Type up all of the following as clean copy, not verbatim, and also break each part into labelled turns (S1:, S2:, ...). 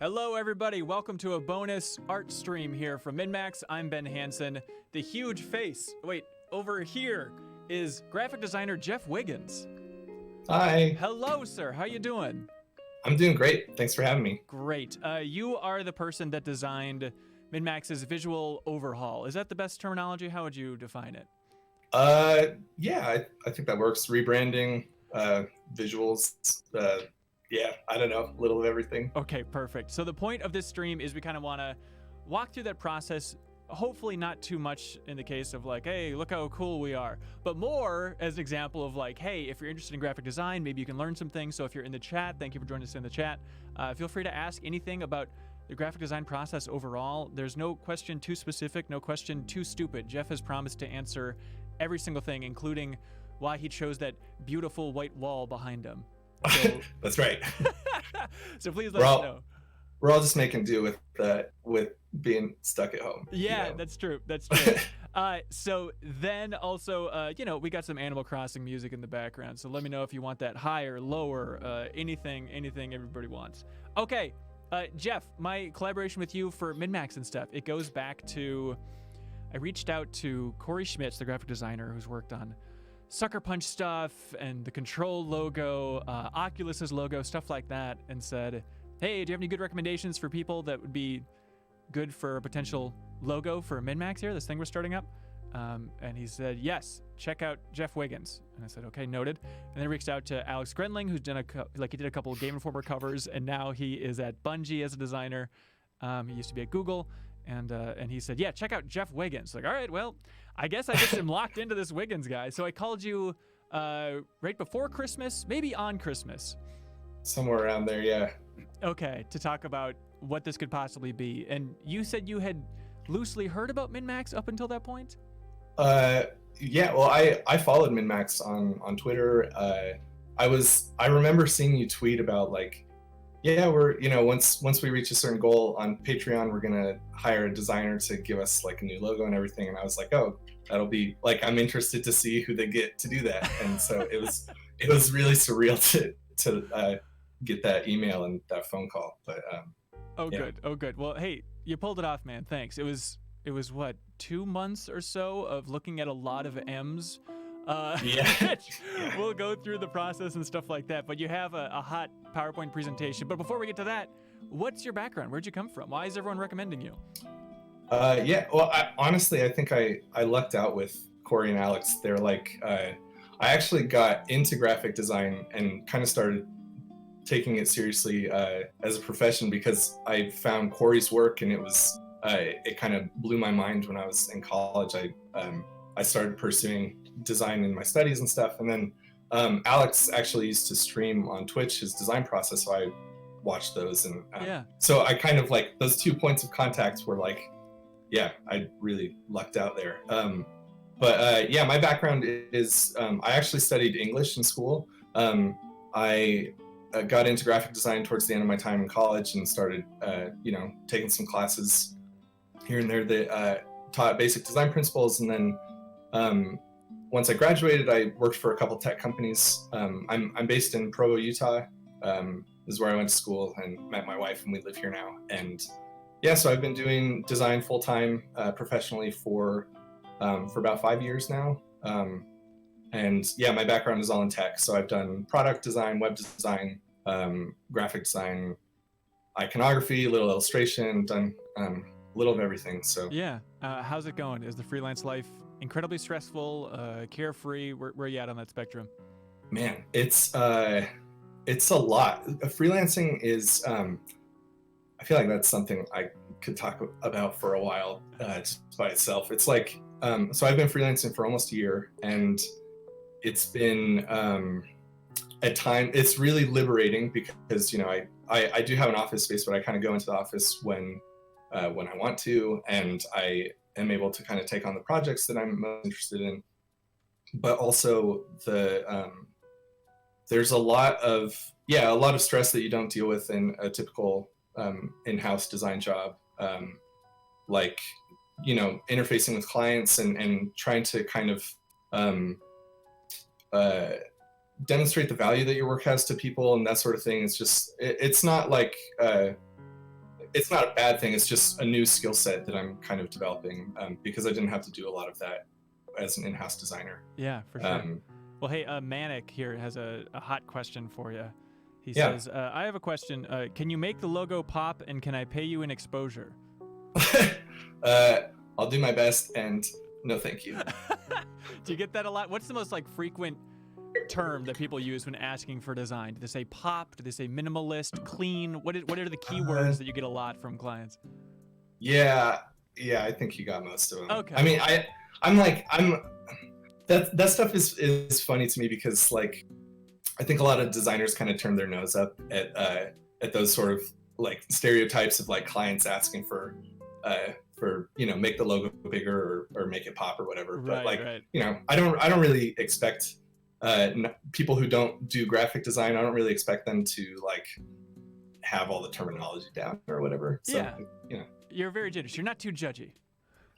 S1: Hello, everybody. Welcome to a bonus art stream here from MinnMax. I'm Ben Hansen. The huge face. Wait, over here is graphic designer Jeff Wiggins.
S2: Hi.
S1: Hello, sir. How you doing?
S2: I'm doing great. Thanks for having me.
S1: Great. You are the person that designed MinnMax's visual overhaul. Is that the best terminology? How would you define it?
S2: Yeah, I think that works. Rebranding, visuals, yeah, I don't know, a little of everything.
S1: Okay, perfect. So the point of this stream is we kind of want to walk through that process, hopefully not too much in the case of like, hey, look how cool we are, but more as an example of like, hey, if you're interested in graphic design, maybe you can learn some things. So if you're in the chat, thank you for joining us in the chat. Feel free to ask anything about the graphic design process overall. There's no question too specific, no question too stupid. Jeff has promised to answer every single thing, including why he chose that beautiful white wall behind him. So,
S2: That's right.
S1: So please let us know.
S2: We're all just making do with being stuck at home.
S1: Yeah,
S2: you know?
S1: That's true. That's true. So then also, we got some Animal Crossing music in the background. So let me know if you want that higher, lower, anything everybody wants. Okay, Jeff, my collaboration with you for MinnMax and stuff, it goes back to, I reached out to Corey Schmitz, the graphic designer who's worked on Sucker Punch stuff and the Control logo, Oculus's logo, stuff like that, and said, hey, do you have any good recommendations for people that would be good for a potential logo for MinnMax here, this thing we're starting up? And he said, yes, check out Jeff Wiggins. And I said, okay, noted. And then I reached out to Alex Grenling, who's done he did a couple of Game Informer covers, and now he is at Bungie as a designer. He used to be at Google. And he said, yeah, check out Jeff Wiggins. Like, all right, well, I guess I just am locked into this Wiggins guy. So I called you right before Christmas, maybe on Christmas.
S2: Somewhere around there, yeah.
S1: Okay, to talk about what this could possibly be. And you said you had loosely heard about MinnMax up until that point?
S2: Yeah, well, I followed MinnMax on Twitter. I remember seeing you tweet about like, yeah, we're, once we reach a certain goal on Patreon, we're gonna hire a designer to give us like a new logo and everything. And I was like, oh, that'll be like, I'm interested to see who they get to do that. And so it was really surreal to get that email and that phone call. But yeah.
S1: Good. Well, hey, you pulled it off, man. Thanks. It was what, 2 months or so of looking at a lot of M's.
S2: Yeah.
S1: We'll go through the process and stuff like that, but you have a hot PowerPoint presentation. But before we get to that, what's your background? Where'd you come from? Why is everyone recommending you?
S2: Yeah, well, honestly, I think I lucked out with Corey and Alex. They're like, I actually got into graphic design and kind of started taking it seriously as a profession because I found Corey's work, and it kind of blew my mind when I was in college. I started pursuing design in my studies and stuff, and then Alex actually used to stream on Twitch his design process, so I watched those, and so I kind of like those 2 points of contact were like, yeah, I really lucked out there. But yeah, my background is I actually studied English in school. I got into graphic design towards the end of my time in college and started taking some classes here and there that taught basic design principles, and then once I graduated, I worked for a couple tech companies. I'm based in Provo, Utah. This is where I went to school and met my wife, and we live here now. And yeah, so I've been doing design full time professionally for about 5 years now. And yeah, my background is all in tech. So I've done product design, web design, graphic design, iconography, a little illustration, done a little of everying. So
S1: yeah, how's it going? Is the freelance life incredibly stressful, carefree? Where are you at on that spectrum?
S2: Man, it's a lot. Freelancing is, I feel like that's something I could talk about for a while just by itself. It's like, so I've been freelancing for almost a year, and it's been, at times, it's really liberating because, I do have an office space, but I kind of go into the office when I want to, and I am able to kind of take on the projects that I'm most interested in. But also there's a lot of stress that you don't deal with in a typical in-house design job, like interfacing with clients and trying to kind of demonstrate the value that your work has to people and that sort of thing. It's just it's not like it's not a bad thing. It's just a new skill set that I'm kind of developing because I didn't have to do a lot of that as an in-house designer.
S1: Yeah, for sure. Well, hey, Manic here has a hot question for you. He
S2: Yeah.
S1: says, I have a question. Can you make the logo pop, and can I pay you in exposure?
S2: I'll do my best, and no thank you.
S1: Do you get that a lot? What's the most like frequent term that people use when asking for design? Do they say pop? Do they say minimalist, clean? What are the keywords that you get a lot from clients?
S2: Yeah, I think you got most of them.
S1: Okay.
S2: I mean, I'm that stuff is funny to me because like I think a lot of designers kind of turn their nose up at those sort of like stereotypes of like clients asking for make the logo bigger or make it pop or whatever. But like I don't really expect people who don't do graphic design, I don't really expect them to like have all the terminology down or whatever. So,
S1: yeah. You're very generous. You're not too judgy.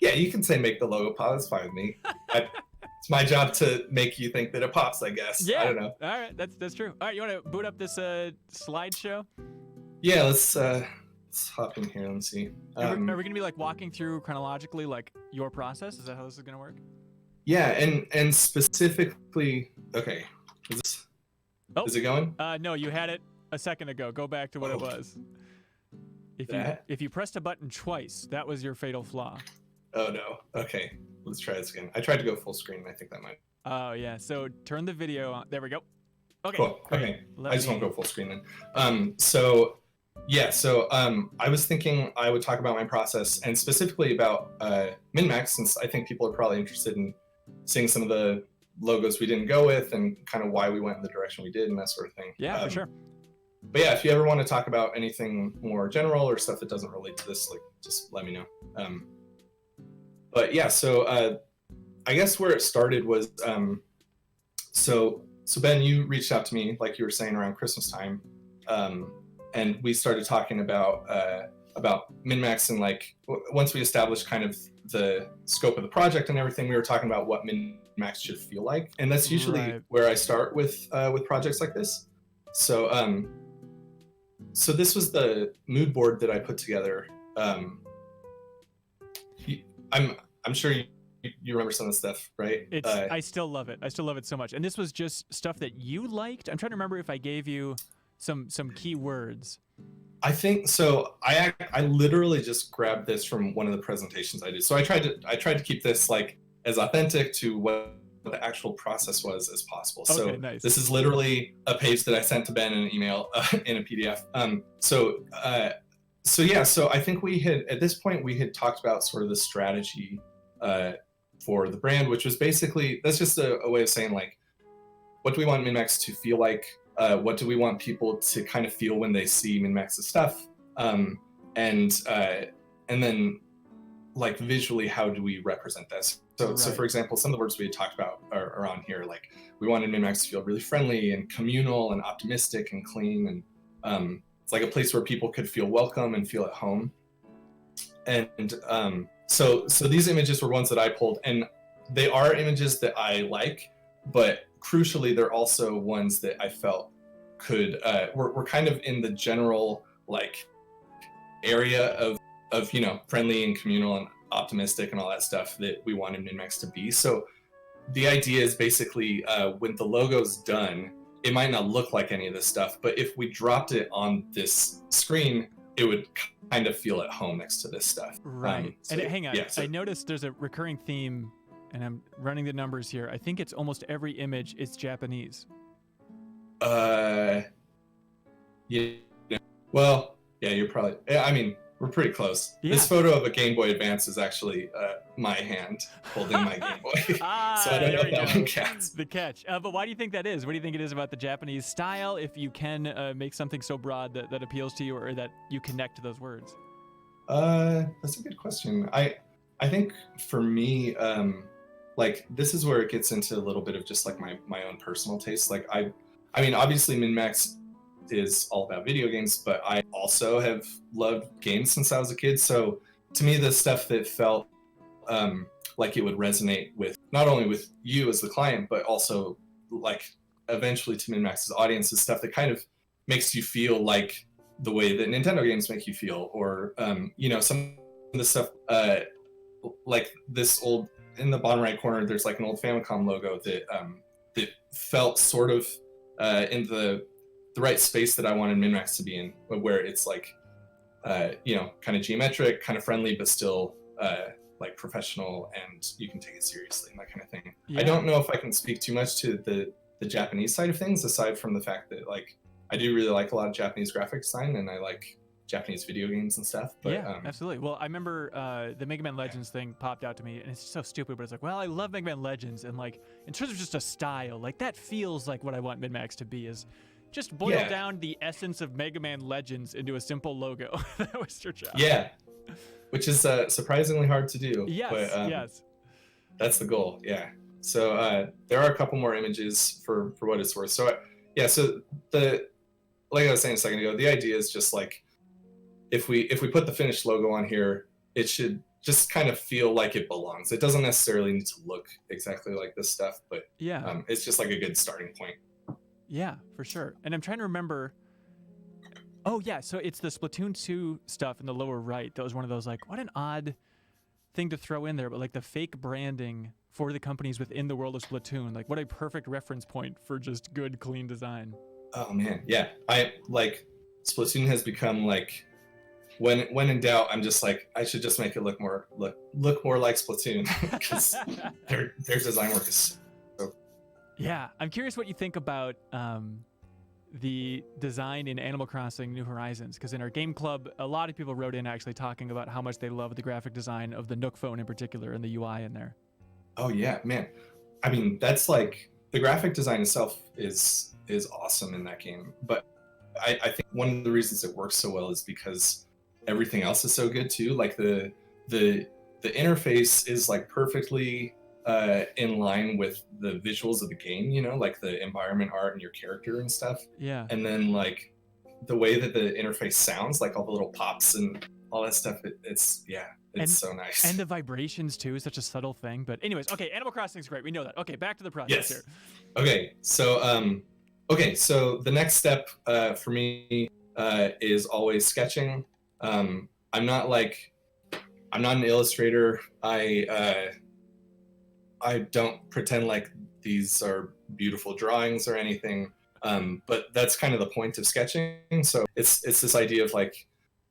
S2: Yeah, you can say make the logo pop. It's fine with me. It's my job to make you think that it pops, I guess.
S1: Yeah.
S2: I don't know.
S1: All right, that's true. All right, you want to boot up this slideshow?
S2: Yeah, let's hop in here. Let's see.
S1: Are we gonna be like walking through chronologically, like your process? Is that how this is gonna work?
S2: Yeah, and specifically, okay. Is it going?
S1: No, you had it a second ago. Go back to what it was. If you pressed a button twice, that was your fatal flaw.
S2: Oh no. Okay, let's try this again. I tried to go full screen, and I think that might.
S1: Oh yeah. So turn the video on. There we go. Okay.
S2: Cool. Okay. I just won't go full screen then. So I was thinking I would talk about my process and specifically about MinnMax, since I think people are probably interested in seeing some of the logos we didn't go with and kind of why we went in the direction we did and that sort of thing.
S1: Yeah, for sure.
S2: But yeah, if you ever want to talk about anything more general or stuff that doesn't relate to this, like just let me know. But yeah, so I guess where it started was so Ben, you reached out to me like you were saying around Christmas time, and we started talking about MinnMax, and like once we established kind of the scope of the project and everything, we were talking about what MinnMax should feel like, and that's usually where I start with projects like this. So so this was the mood board that I put together. I'm sure you remember some of the stuff, right?
S1: I still love it. I still love it so much. And this was just stuff that you liked. I'm trying to remember if I gave you some key words.
S2: I think so. I literally just grabbed this from one of the presentations I did. So I tried to keep this like as authentic to what the actual process was as possible.
S1: Okay,
S2: so
S1: nice.
S2: This is literally a page that I sent to Ben in an email in a PDF. So I think at this point we had talked about sort of the strategy for the brand, which was basically, that's just a way of saying like, what do we want MinnMax to feel like? What do we want people to kind of feel when they see MinnMax's stuff? And then like visually, how do we represent this? So for example, some of the words we had talked about are on here. Like we wanted MinnMax to feel really friendly and communal and optimistic and clean. And it's like a place where people could feel welcome and feel at home. And so these images were ones that I pulled, and they are images that I like, but crucially, they're also ones that I felt could were kind of in the general like area of friendly and communal and optimistic and all that stuff that we wanted MinnMax to be. So the idea is basically when the logo's done, it might not look like any of this stuff, but if we dropped it on this screen, it would kind of feel at home next to this stuff.
S1: Right. Hang on. Yeah, I noticed there's a recurring theme, and I'm running the numbers here. I think it's almost every image is Japanese.
S2: Yeah. Well, yeah, you're probably. Yeah, I mean, we're pretty close. Yeah. This photo of a Game Boy Advance is actually my hand holding my Game Boy. So I don't know if that one counts.
S1: The catch. But why do you think that is? What do you think it is about the Japanese style, if you can make something so broad that appeals to you, or that you connect to those words?
S2: That's a good question. I think for me, like this is where it gets into a little bit of just like my own personal taste. Like I mean, obviously MinnMax is all about video games, but I also have loved games since I was a kid. So to me, the stuff that felt like it would resonate with not only with you as the client, but also like eventually to MinnMax's audience is stuff that kind of makes you feel like the way that Nintendo games make you feel, or you know, some of the stuff like this old, in the bottom right corner, there's like an old Famicom logo that that felt sort of in the right space that I wanted MinnMax to be in, where it's like you know, kind of geometric, kind of friendly, but still like professional, and you can take it seriously and that kind of thing.
S1: Yeah.
S2: I don't know if I can speak too much to the Japanese side of things, aside from the fact that like I do really like a lot of Japanese graphic design, and I like Japanese video games and stuff. But,
S1: yeah, absolutely. Well, I remember the Mega Man Legends thing popped out to me, and it's so stupid, but it's like, well, I love Mega Man Legends, and like in terms of just a style, like that feels like what I want MinnMax to be, is just boil down the essence of Mega Man Legends into a simple logo. That was your job.
S2: Yeah, which is surprisingly hard to do.
S1: Yes,
S2: but,
S1: yes.
S2: That's the goal. Yeah. So there are a couple more images for what it's worth. So yeah, so like I was saying a second ago, the idea is just like, if we put the finished logo on here, it should just kind of feel like it belongs. It doesn't necessarily need to look exactly like this stuff, but
S1: yeah,
S2: it's just like a good starting point.
S1: Yeah, for sure. And I'm trying to remember. Oh yeah, so it's the Splatoon 2 stuff in the lower right. That was one of those like, what an odd thing to throw in there, but like the fake branding for the companies within the world of Splatoon. Like, what a perfect reference point for just good, clean design.
S2: Oh man, yeah. I like Splatoon has become like, when in doubt, I'm just like, I should just make it look more like Splatoon, because their design work is so.
S1: Yeah, I'm curious what you think about the design in Animal Crossing New Horizons, because in our game club, a lot of people wrote in actually talking about how much they love the graphic design of the Nook phone in particular and the UI in there.
S2: Oh yeah, man. I mean, that's like, the graphic design itself is awesome in that game, but I think one of the reasons it works so well is because everything else is so good too. Like the interface is like perfectly in line with the visuals of the game, you know, like the environment art and your character and stuff.
S1: Yeah.
S2: And then like the way that the interface sounds, like all the little pops and all that stuff, it's so nice.
S1: And the vibrations too is such a subtle thing. But anyways, okay, Animal Crossing is great. We know that. Okay, back to the project here.
S2: Okay, so the next step for me is always sketching. I'm not an illustrator. I don't pretend like these are beautiful drawings or anything. But that's kind of the point of sketching. So it's this idea of like,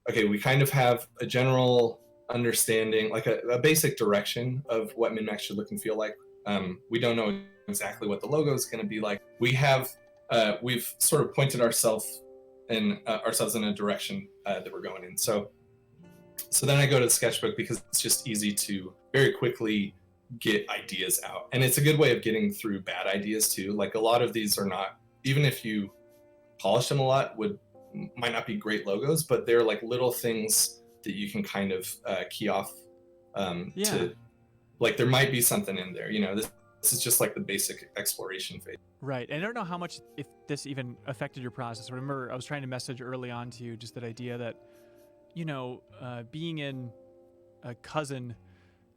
S2: okay, we kind of have a general understanding, like a basic direction of what MinnMax should look and feel like. We don't know exactly what the logo is going to be like. We've sort of pointed ourselves in a direction that we're going in. So then I go to the sketchbook, because it's just easy to very quickly get ideas out, and it's a good way of getting through bad ideas too. Like, a lot of these are not, even if you polish them a lot, might not be great logos, but they're like little things that you can kind of key off to, like, there might be something in there, you know. This is just like the basic exploration phase. Right.
S1: And I don't know how much, if this even affected your process. Remember, I was trying to message early on to you just that idea that, you know, being in a cousin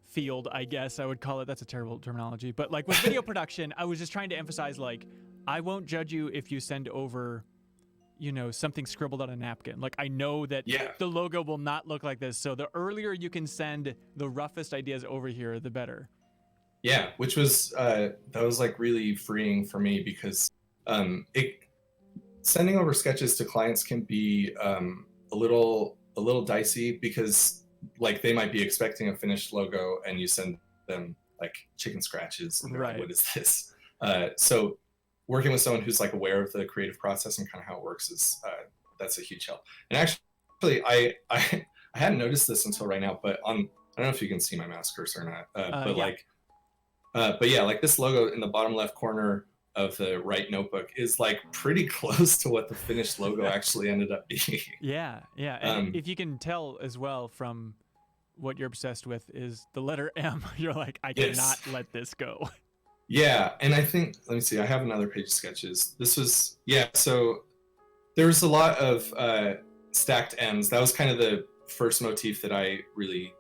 S1: field, I guess I would call it, that's a terrible terminology, but like with video production, I was just trying to emphasize, like, I won't judge you if you send over, you know, something scribbled on a napkin. Like, I know that the logo will not look like this. So the earlier you can send the roughest ideas over here, the better.
S2: Yeah, which was that was like really freeing for me, because sending over sketches to clients can be a little dicey, because like they might be expecting a finished logo and you send them like chicken scratches and they're like, what is this? So working with someone who's like aware of the creative process and kind of how it works is that's a huge help. And actually I hadn't noticed this until right now, but I don't know if you can see my mouse cursor or not, but yeah, like this logo in the bottom left corner of the right notebook is like pretty close to what the finished logo actually ended up being.
S1: Yeah. And if you can tell as well from what you're obsessed with is the letter M, you're like, I cannot let this go.
S2: Yeah, and I think, let me see, I have another page of sketches. This was, so there was a lot of stacked M's. That was kind of the first motif that I really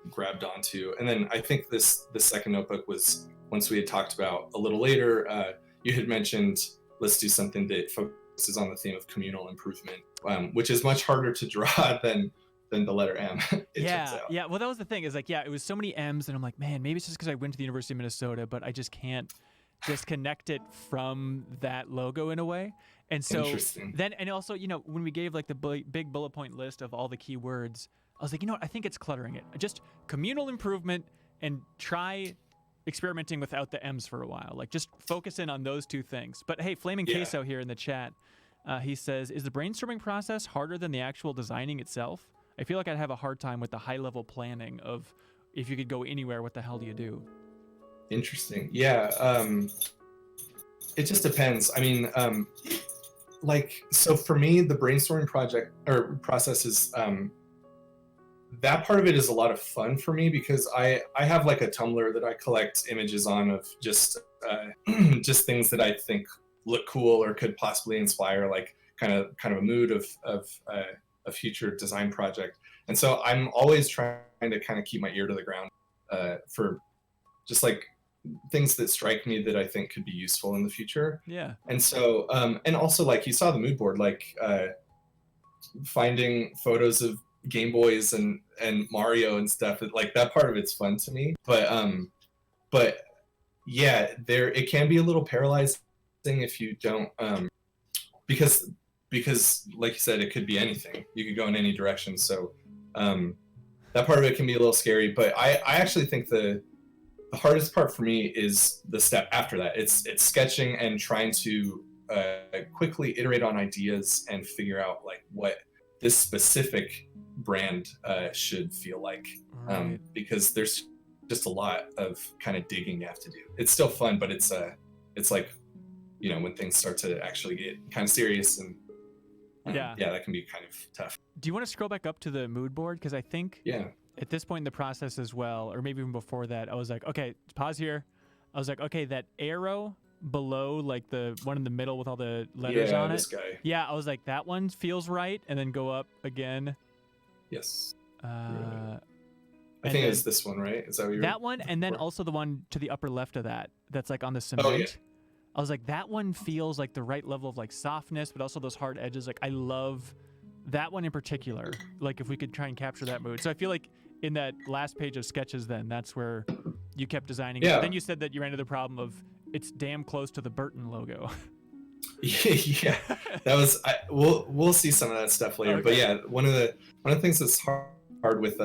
S2: grabbed onto. And then I think the second notebook was, once we had talked about a little later, you had mentioned, let's do something that focuses focuses on the theme of communal improvement, which is much harder to draw than the letter M. It turns out.
S1: Yeah. Well, that was the thing. Is like, yeah, it was so many M's, and I'm like, man, maybe it's just because I went to the University of Minnesota, but I just can't disconnect it from that logo in a way. And so then, and also, you know, when we gave like the big bullet point list of all the key words, I was like, you know what? I think it's cluttering it. Just communal improvement, and try experimenting without the M's for a while. Like, just focus in on those two things. But hey, Flaming Queso here in the chat, he says, is the brainstorming process harder than the actual designing itself? I feel like I'd have a hard time with the high-level planning of if you could go anywhere, what the hell do you do?
S2: Interesting. Yeah. It just depends. I mean, like, so for me, the brainstorming process is, that part of it is a lot of fun for me because I have like a Tumblr that I collect images on of just just things that I think look cool or could possibly inspire like kind of a mood of a future design project. And so I'm always trying to kind of keep my ear to the ground for just like things that strike me that I think could be useful in the future.
S1: Yeah.
S2: And so and also like you saw the mood board, like finding photos of Game Boys and Mario and stuff, like that part of it's fun to me. But yeah, it can be a little paralyzing if you don't because like you said, it could be anything. You could go in any direction. So that part of it can be a little scary. But I actually think the hardest part for me is the step after that. It's sketching and trying to quickly iterate on ideas and figure out like what this specific brand should feel like, because there's just a lot of kind of digging you have to do. It's still fun, but it's like, you know, when things start to actually get kind of serious and yeah, that can be kind of tough.
S1: Do you want to scroll back up to the mood board? Because I think at this point in the process as well, or maybe even before that, I was like, okay, pause here. I was like, okay, that arrow below, like the one in the middle with all the letters on it.
S2: Guy.
S1: Yeah, I was like, that one feels right, and then go up again.
S2: Yes.
S1: I
S2: think it's this one, right? Is that what you're
S1: that one, and then also the one to the upper left of that's like on the cement.
S2: Oh, yeah.
S1: I was like, that one feels like the right level of like softness, but also those hard edges. Like, I love that one in particular. Like, if we could try and capture that mood. So I feel like in that last page of sketches, then that's where you kept designing it. But then you said that you ran into the problem of it's damn close to the Burton logo.
S2: Yeah, that was. We'll see some of that stuff later. Okay. But yeah, one of the things that's hard with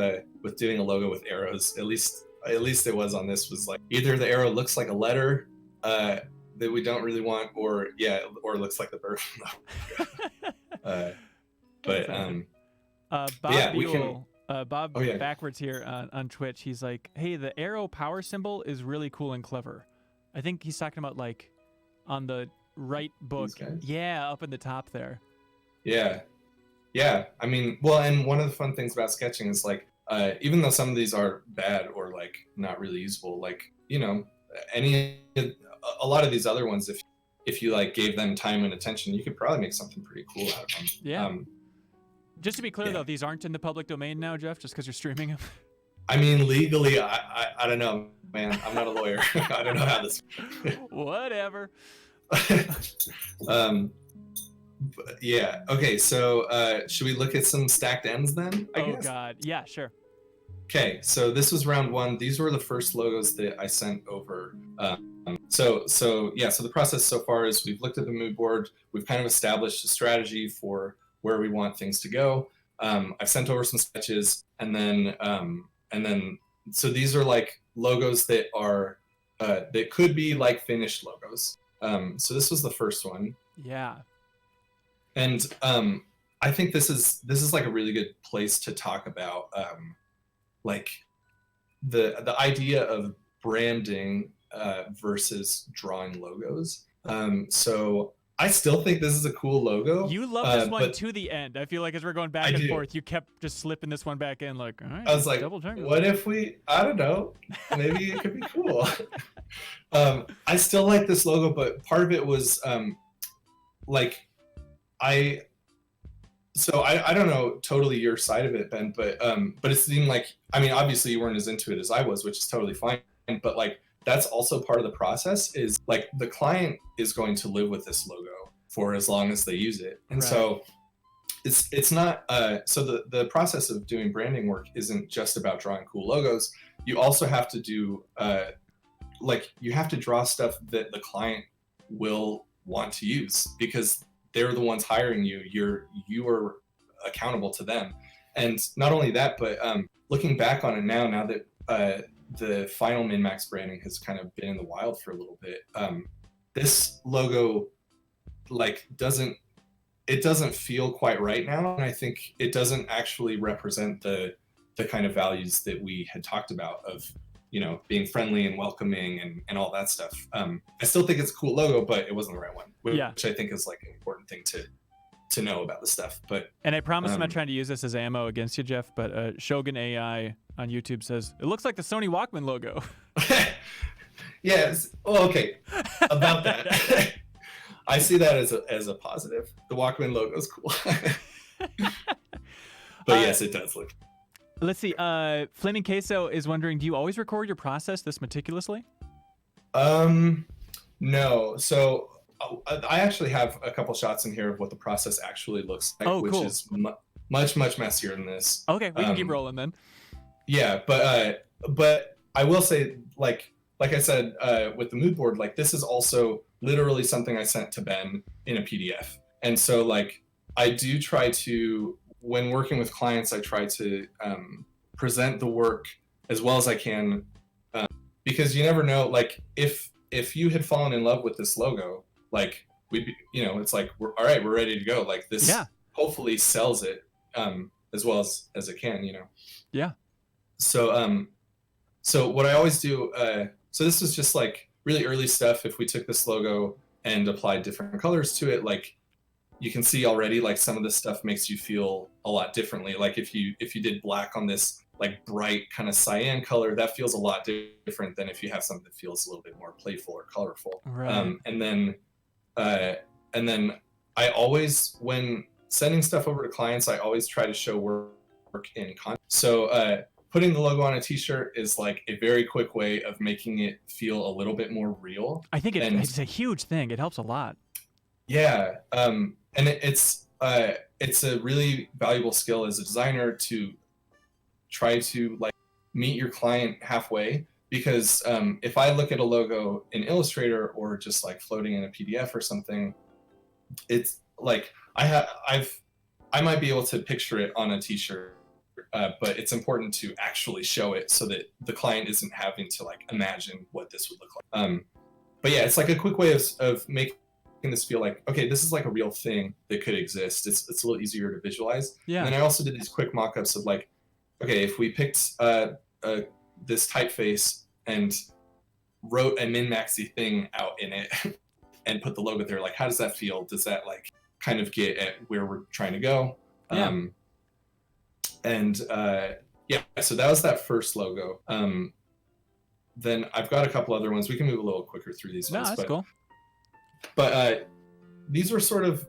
S2: doing a logo with arrows, at least it was on this, was like either the arrow looks like a letter that we don't really want, or it looks like the Burton logo.
S1: Bob
S2: yeah,
S1: Buell, Bob backwards here on Twitch. He's like, hey, the arrow power symbol is really cool and clever. I think he's talking about like on the right book. Yeah, up in the top there. Yeah. I mean, well, and one of the fun things about sketching is like, even though some of these are bad or like not really usable, like, you know, a lot of these other ones, if you like gave them time and attention, you could probably make something pretty cool out of them. Yeah. Just to be clear though, these aren't in the public domain now, Jeff, just because you're streaming them.
S2: I mean, legally, I don't know, man. I'm not a lawyer. I don't know how this.
S1: Whatever.
S2: Yeah. Okay. So, should we look at some stacked ends then? I guess?
S1: God. Yeah. Sure.
S2: Okay. So this was round one. These were the first logos that I sent over. So the process so far is we've looked at the mood board. We've kind of established a strategy for where we want things to go. I've sent over some sketches, and then so these are like logos that are that could be like finished logos. So this was the first one.
S1: Yeah.
S2: And I think this is like a really good place to talk about like the idea of branding versus drawing logos. So I still think this is a cool logo.
S1: You love this one to the end. I feel like as we're going back and forth, you kept just slipping this one back in. Like, all right,
S2: I was like, what if I don't know, maybe it could be cool. I still like this logo, but part of it was like I don't know totally your side of it, Ben, but it seemed like, I mean, obviously you weren't as into it as I was, which is totally fine. But like that's also part of the process, is like the client is going to live with this logo for as long as they use it. And
S1: Right.
S2: so it's not so the process of doing branding work isn't just about drawing cool logos. You also have to do like you have to draw stuff that the client will want to use, because they're the ones hiring you. You are accountable to them. And not only that, but looking back on it now that the final MinnMax branding has kind of been in the wild for a little bit, this logo like doesn't feel quite right now, and I think it doesn't actually represent the kind of values that we had talked about of, you know, being friendly and welcoming and all that stuff. I still think it's a cool logo, but it wasn't the right one, which I think is like an important thing to know about the stuff. But
S1: and I promise I'm not trying to use this as ammo against you, Jeff, but Shogun AI on YouTube says it looks like the Sony Walkman logo.
S2: Yes. Well, okay. About that, I see that as a positive. The Walkman logo is cool. But yes, it does look.
S1: Let's see. Flaming Queso is wondering, do you always record your process this meticulously?
S2: No. So I actually have a couple shots in here of what the process actually looks like, which is much messier than this.
S1: Okay, we can keep rolling then.
S2: Yeah, but I will say, like I said, with the mood board, like this is also literally something I sent to Ben in a PDF. And so like I do try to, when working with clients, I try to present the work as well as I can, because you never know, like if you had fallen in love with this logo, like we'd be, you know, it's like, all right, we're ready to go. Like this hopefully sells it as well as it can, you know?
S1: Yeah.
S2: So, so what I always do, so this is just like really early stuff. If we took this logo and applied different colors to it, like you can see already, like some of this stuff makes you feel a lot differently. Like if you did black on this like bright kind of cyan color, that feels a lot different than if you have something that feels a little bit more playful or colorful.
S1: Right.
S2: And then I always, when sending stuff over to clients, I always try to show work in content. So putting the logo on a t-shirt is like a very quick way of making it feel a little bit more real.
S1: I think it's a huge thing. It helps a lot.
S2: Yeah. And it's a really valuable skill as a designer to try to like meet your client halfway, because if I look at a logo in Illustrator or just like floating in a PDF or something, it's like I might be able to picture it on a t-shirt, but it's important to actually show it so that the client isn't having to like imagine what this would look like. But yeah, it's like a quick way of making this feel like, okay, this is like a real thing that could exist. It's a little easier to visualize.
S1: Yeah.
S2: And then I also did these quick mock-ups of like, okay, if we picked this typeface and wrote a MinnMaxy thing out in it and put the logo there, like how does that feel? Does that like kind of get at where we're trying to go?
S1: Yeah.
S2: Yeah, so that was that first logo. Then I've got a couple other ones. We can move a little quicker through these ones.
S1: That's cool.
S2: But these were sort of,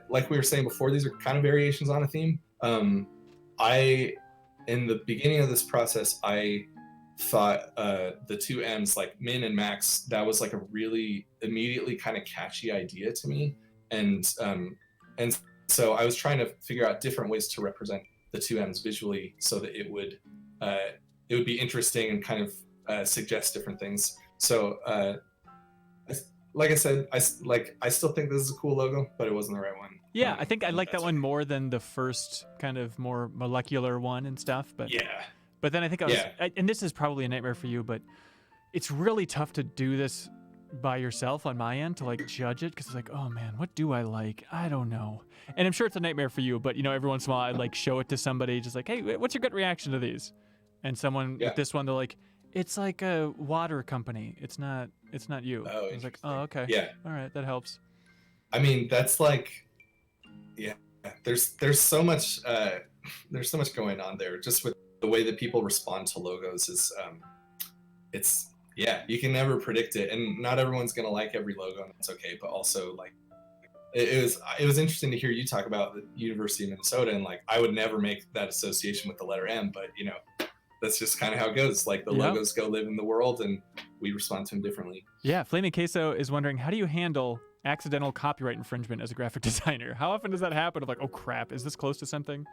S2: like we were saying before, these are kind of variations on a theme. In the beginning of this process, I thought the two M's, like Min and Max, that was like a really immediately kind of catchy idea to me. And so I was trying to figure out different ways to represent the two M's visually so that it would be interesting and kind of suggest different things. So like I said, I still think this is a cool logo, but it wasn't the right one.
S1: Yeah, I think I like that one more than the first kind of more molecular one and stuff. But
S2: yeah.
S1: But then I think and this is probably a nightmare for you, but it's really tough to do this by yourself on my end to like judge it, because it's like, oh man, what do I like? I don't know. And I'm sure it's a nightmare for you, but you know, every once in a while I'd like show it to somebody, just like, hey, what's your gut reaction to these? And someone with this one, they're like, it's like a water company. It's not you.
S2: Oh,
S1: I was like, oh, okay.
S2: Yeah.
S1: All right, that helps.
S2: I mean, that's like, yeah, there's so much going on there just with the way that people respond to logos is it's, yeah, you can never predict it, and not everyone's gonna like every logo, and that's okay. But also, like, it was interesting to hear you talk about the University of Minnesota, and like I would never make that association with the letter M, but you know, that's just kind of how it goes. Like the logos go live in the world, and we respond to them differently.
S1: Yeah, Flaming Queso is wondering, how do you handle accidental copyright infringement as a graphic designer? How often does that happen? Of like, oh crap, is this close to something?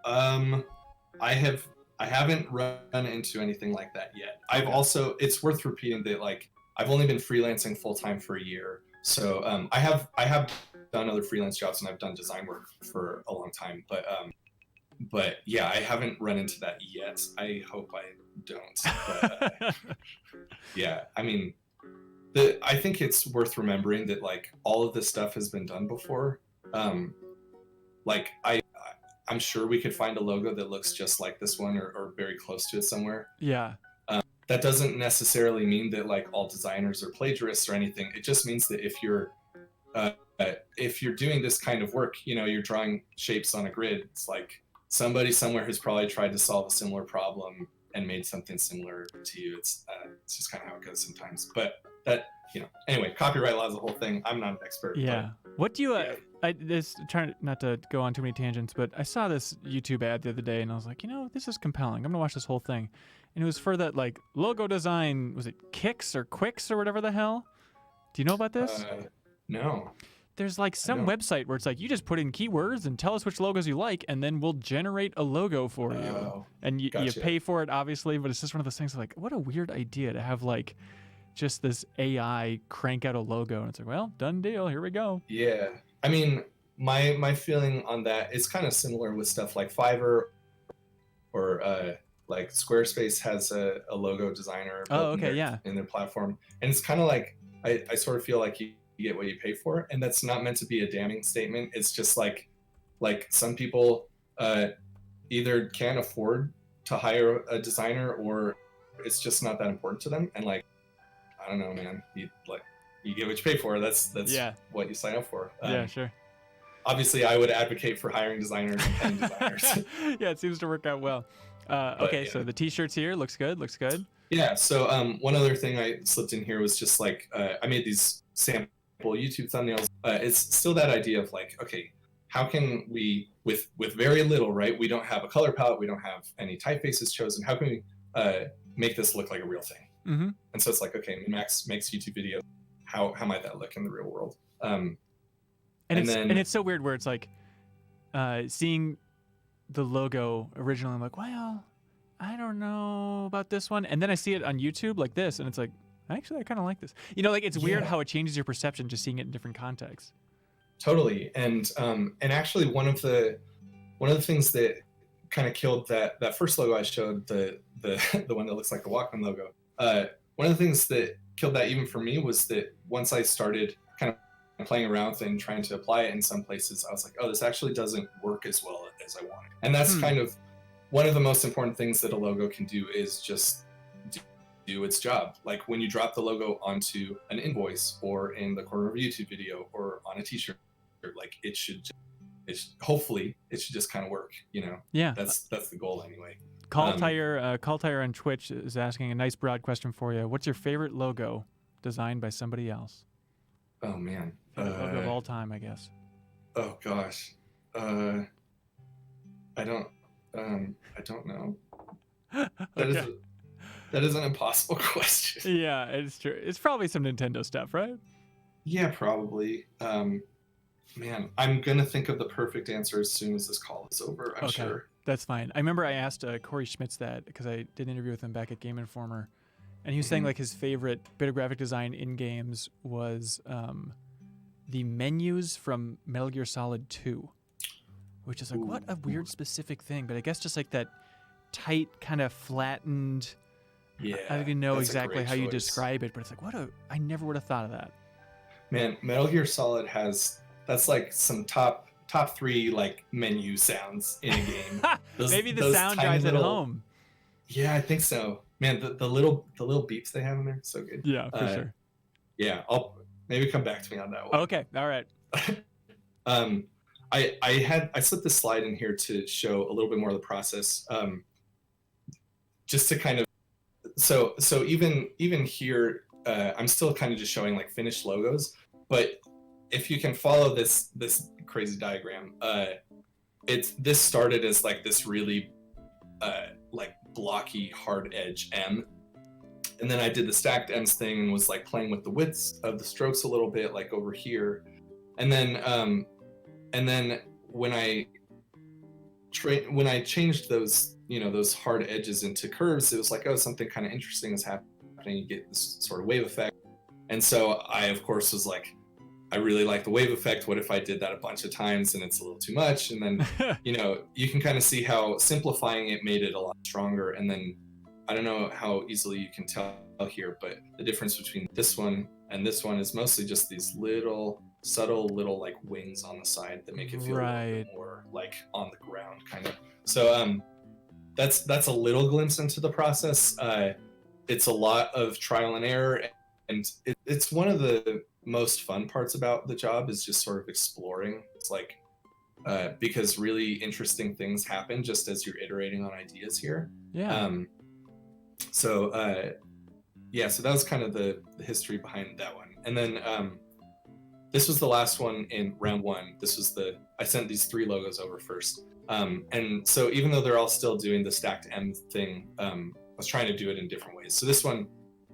S2: I haven't run into anything like that yet. I've also, it's worth repeating that like I've only been freelancing full time for a year, so I have done other freelance jobs and I've done design work for a long time, but yeah, I haven't run into that yet. I hope I don't. But, yeah, I mean, I think it's worth remembering that like all of this stuff has been done before. Like I'm sure we could find a logo that looks just like this one or very close to it somewhere.
S1: Yeah.
S2: That doesn't necessarily mean that like all designers are plagiarists or anything. It just means that if you're doing this kind of work, you know, you're drawing shapes on a grid. It's like somebody somewhere has probably tried to solve a similar problem and made something similar to you. It's just kind of how it goes sometimes. But that, you know, anyway, copyright law is a whole thing. I'm not an expert.
S1: Yeah.
S2: But,
S1: what do you?
S2: yeah.
S1: Trying not to go on too many tangents, but I saw this YouTube ad the other day, and I was like, you know, this is compelling. I'm gonna watch this whole thing, and it was for that like logo design. Was it Kicks or Quicks or whatever the hell? Do you know about this?
S2: No.
S1: There's like some website where it's like you just put in keywords and tell us which logos you like, and then we'll generate a logo for you. And you pay for it, obviously, but it's just one of those things like, what a weird idea to have like just this AI crank out a logo, and it's like, well, done deal. Here we go.
S2: Yeah. I mean, my feeling on that is kind of similar with stuff like Fiverr or like Squarespace has a logo designer in their platform. And it's kind of like, I sort of feel like you get what you pay for. And that's not meant to be a damning statement. It's just like some people either can't afford to hire a designer or it's just not that important to them. And like, I don't know, man, you get what you pay for. That's what you sign up for.
S1: Yeah, sure.
S2: Obviously, I would advocate for hiring designers and paying designers.
S1: Yeah, it seems to work out well. So the t-shirts here looks good. Yeah.
S2: So one other thing I slipped in here was just like I made these sample YouTube thumbnails. It's still that idea of like, okay, how can we with very little, right? We don't have a color palette. We don't have any typefaces chosen. How can we make this look like a real thing?
S1: Mm-hmm.
S2: And so it's like, okay, MinnMax makes YouTube videos. How might that look in the real world? And
S1: it's so weird where it's like seeing the logo originally, I'm like, well, I don't know about this one. And then I see it on YouTube like this, and it's like, actually, I kind of like this. You know, like it's weird how it changes your perception just seeing it in different contexts.
S2: Totally. And actually one of the things that kind of killed that first logo I showed, the one that looks like the Walkman logo, one of the things that killed that even for me was that once I started kind of playing around with it and trying to apply it in some places, I was like, oh, this actually doesn't work as well as I wanted. And that's kind of one of the most important things that a logo can do is just do its job. Like when you drop the logo onto an invoice or in the corner of a YouTube video or on a t-shirt, like hopefully it should just kind of work, you know?
S1: Yeah.
S2: That's the goal anyway.
S1: Call Tire on Twitch is asking a nice broad question for you. What's your favorite logo designed by somebody else?
S2: Oh man.
S1: Logo of all time, I guess.
S2: Oh gosh. I don't know. That is an impossible question.
S1: Yeah, it's true. It's probably some Nintendo stuff, right?
S2: Yeah, probably. Man, I'm gonna think of the perfect answer as soon as this call is over. I'm sure.
S1: That's fine. I remember I asked Corey Schmitz that because I did an interview with him back at Game Informer, and he was saying like his favorite bit of graphic design in games was the menus from Metal Gear Solid 2, which is like what a weird specific thing, but I guess just like that tight kind of flattened.
S2: Yeah,
S1: I don't even know exactly how you describe it, but it's like I never would have thought of that.
S2: Man, Metal Gear Solid that's like some top 3 like menu sounds in a game.
S1: Maybe the sound guys at home.
S2: Yeah, I think so. Man, the little beeps they have in there, so good.
S1: Yeah, for sure.
S2: Yeah, I'll maybe come back to me on that one.
S1: Okay, all right.
S2: I slipped this slide in here to show a little bit more of the process. Just to kind of so even here, I'm still kind of just showing like finished logos, but if you can follow this crazy diagram, this started as like this really like blocky hard edge M, And then I did the stacked ends thing and was like playing with the widths of the strokes a little bit, like over here. And then when I changed those, those hard edges into curves, it was like, oh, something kind of interesting is happening. You get this sort of wave effect. And so I, of course, was like, I really like the wave effect. What if I did that a bunch of times and it's a little too much? And then, you can kind of see how simplifying it made it a lot stronger. And then I don't know how easily you can tell here, but the difference between this one and this one is mostly just these little subtle little like wings on the side that make it feel a little bit more like on the ground kind of. So that's a little glimpse into the process. It's a lot of trial and error, and it's one of the most fun parts about the job is just sort of exploring. It's like because really interesting things happen just as you're iterating on ideas here. So that was kind of the history behind that one. And then this was the last one in round one. I sent these 3 logos over first. And so even though they're all still doing the stacked M thing, I was trying to do it in different ways. So this one,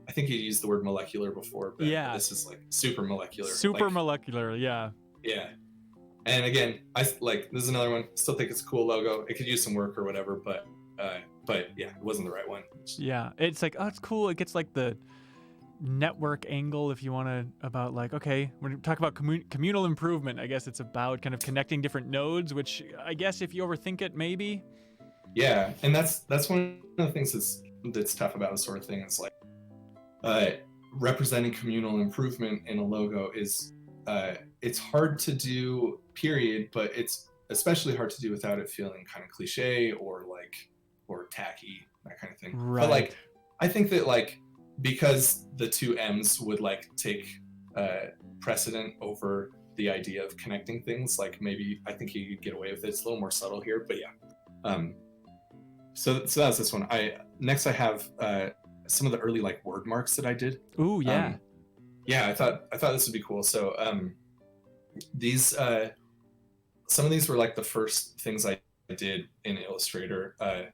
S2: I think you used the word molecular before, but this is like super molecular.
S1: Molecular, yeah.
S2: Yeah. And again, this is another one. Still think it's a cool logo. It could use some work or whatever, but yeah, it wasn't the right one.
S1: Yeah, it's like, oh, it's cool. It gets like the network angle if you want to, about like, okay, when we talk about communal improvement, I guess it's about kind of connecting different nodes, which I guess if you overthink it, maybe.
S2: Yeah, and that's one of the things that's tough about this sort of thing. It's like representing communal improvement in a logo is it's hard to do, period, but it's especially hard to do without it feeling kind of cliche or tacky, that kind of thing.
S1: Right.
S2: But like, I think that like, because the 2 M's would like take precedent over the idea of connecting things, like maybe I think you could get away with it. It's a little more subtle here, but yeah. So that's this one. Next I have some of the early like word marks that I did.
S1: Ooh, yeah.
S2: I thought this would be cool. So these some of these were like the first things I did in Illustrator. I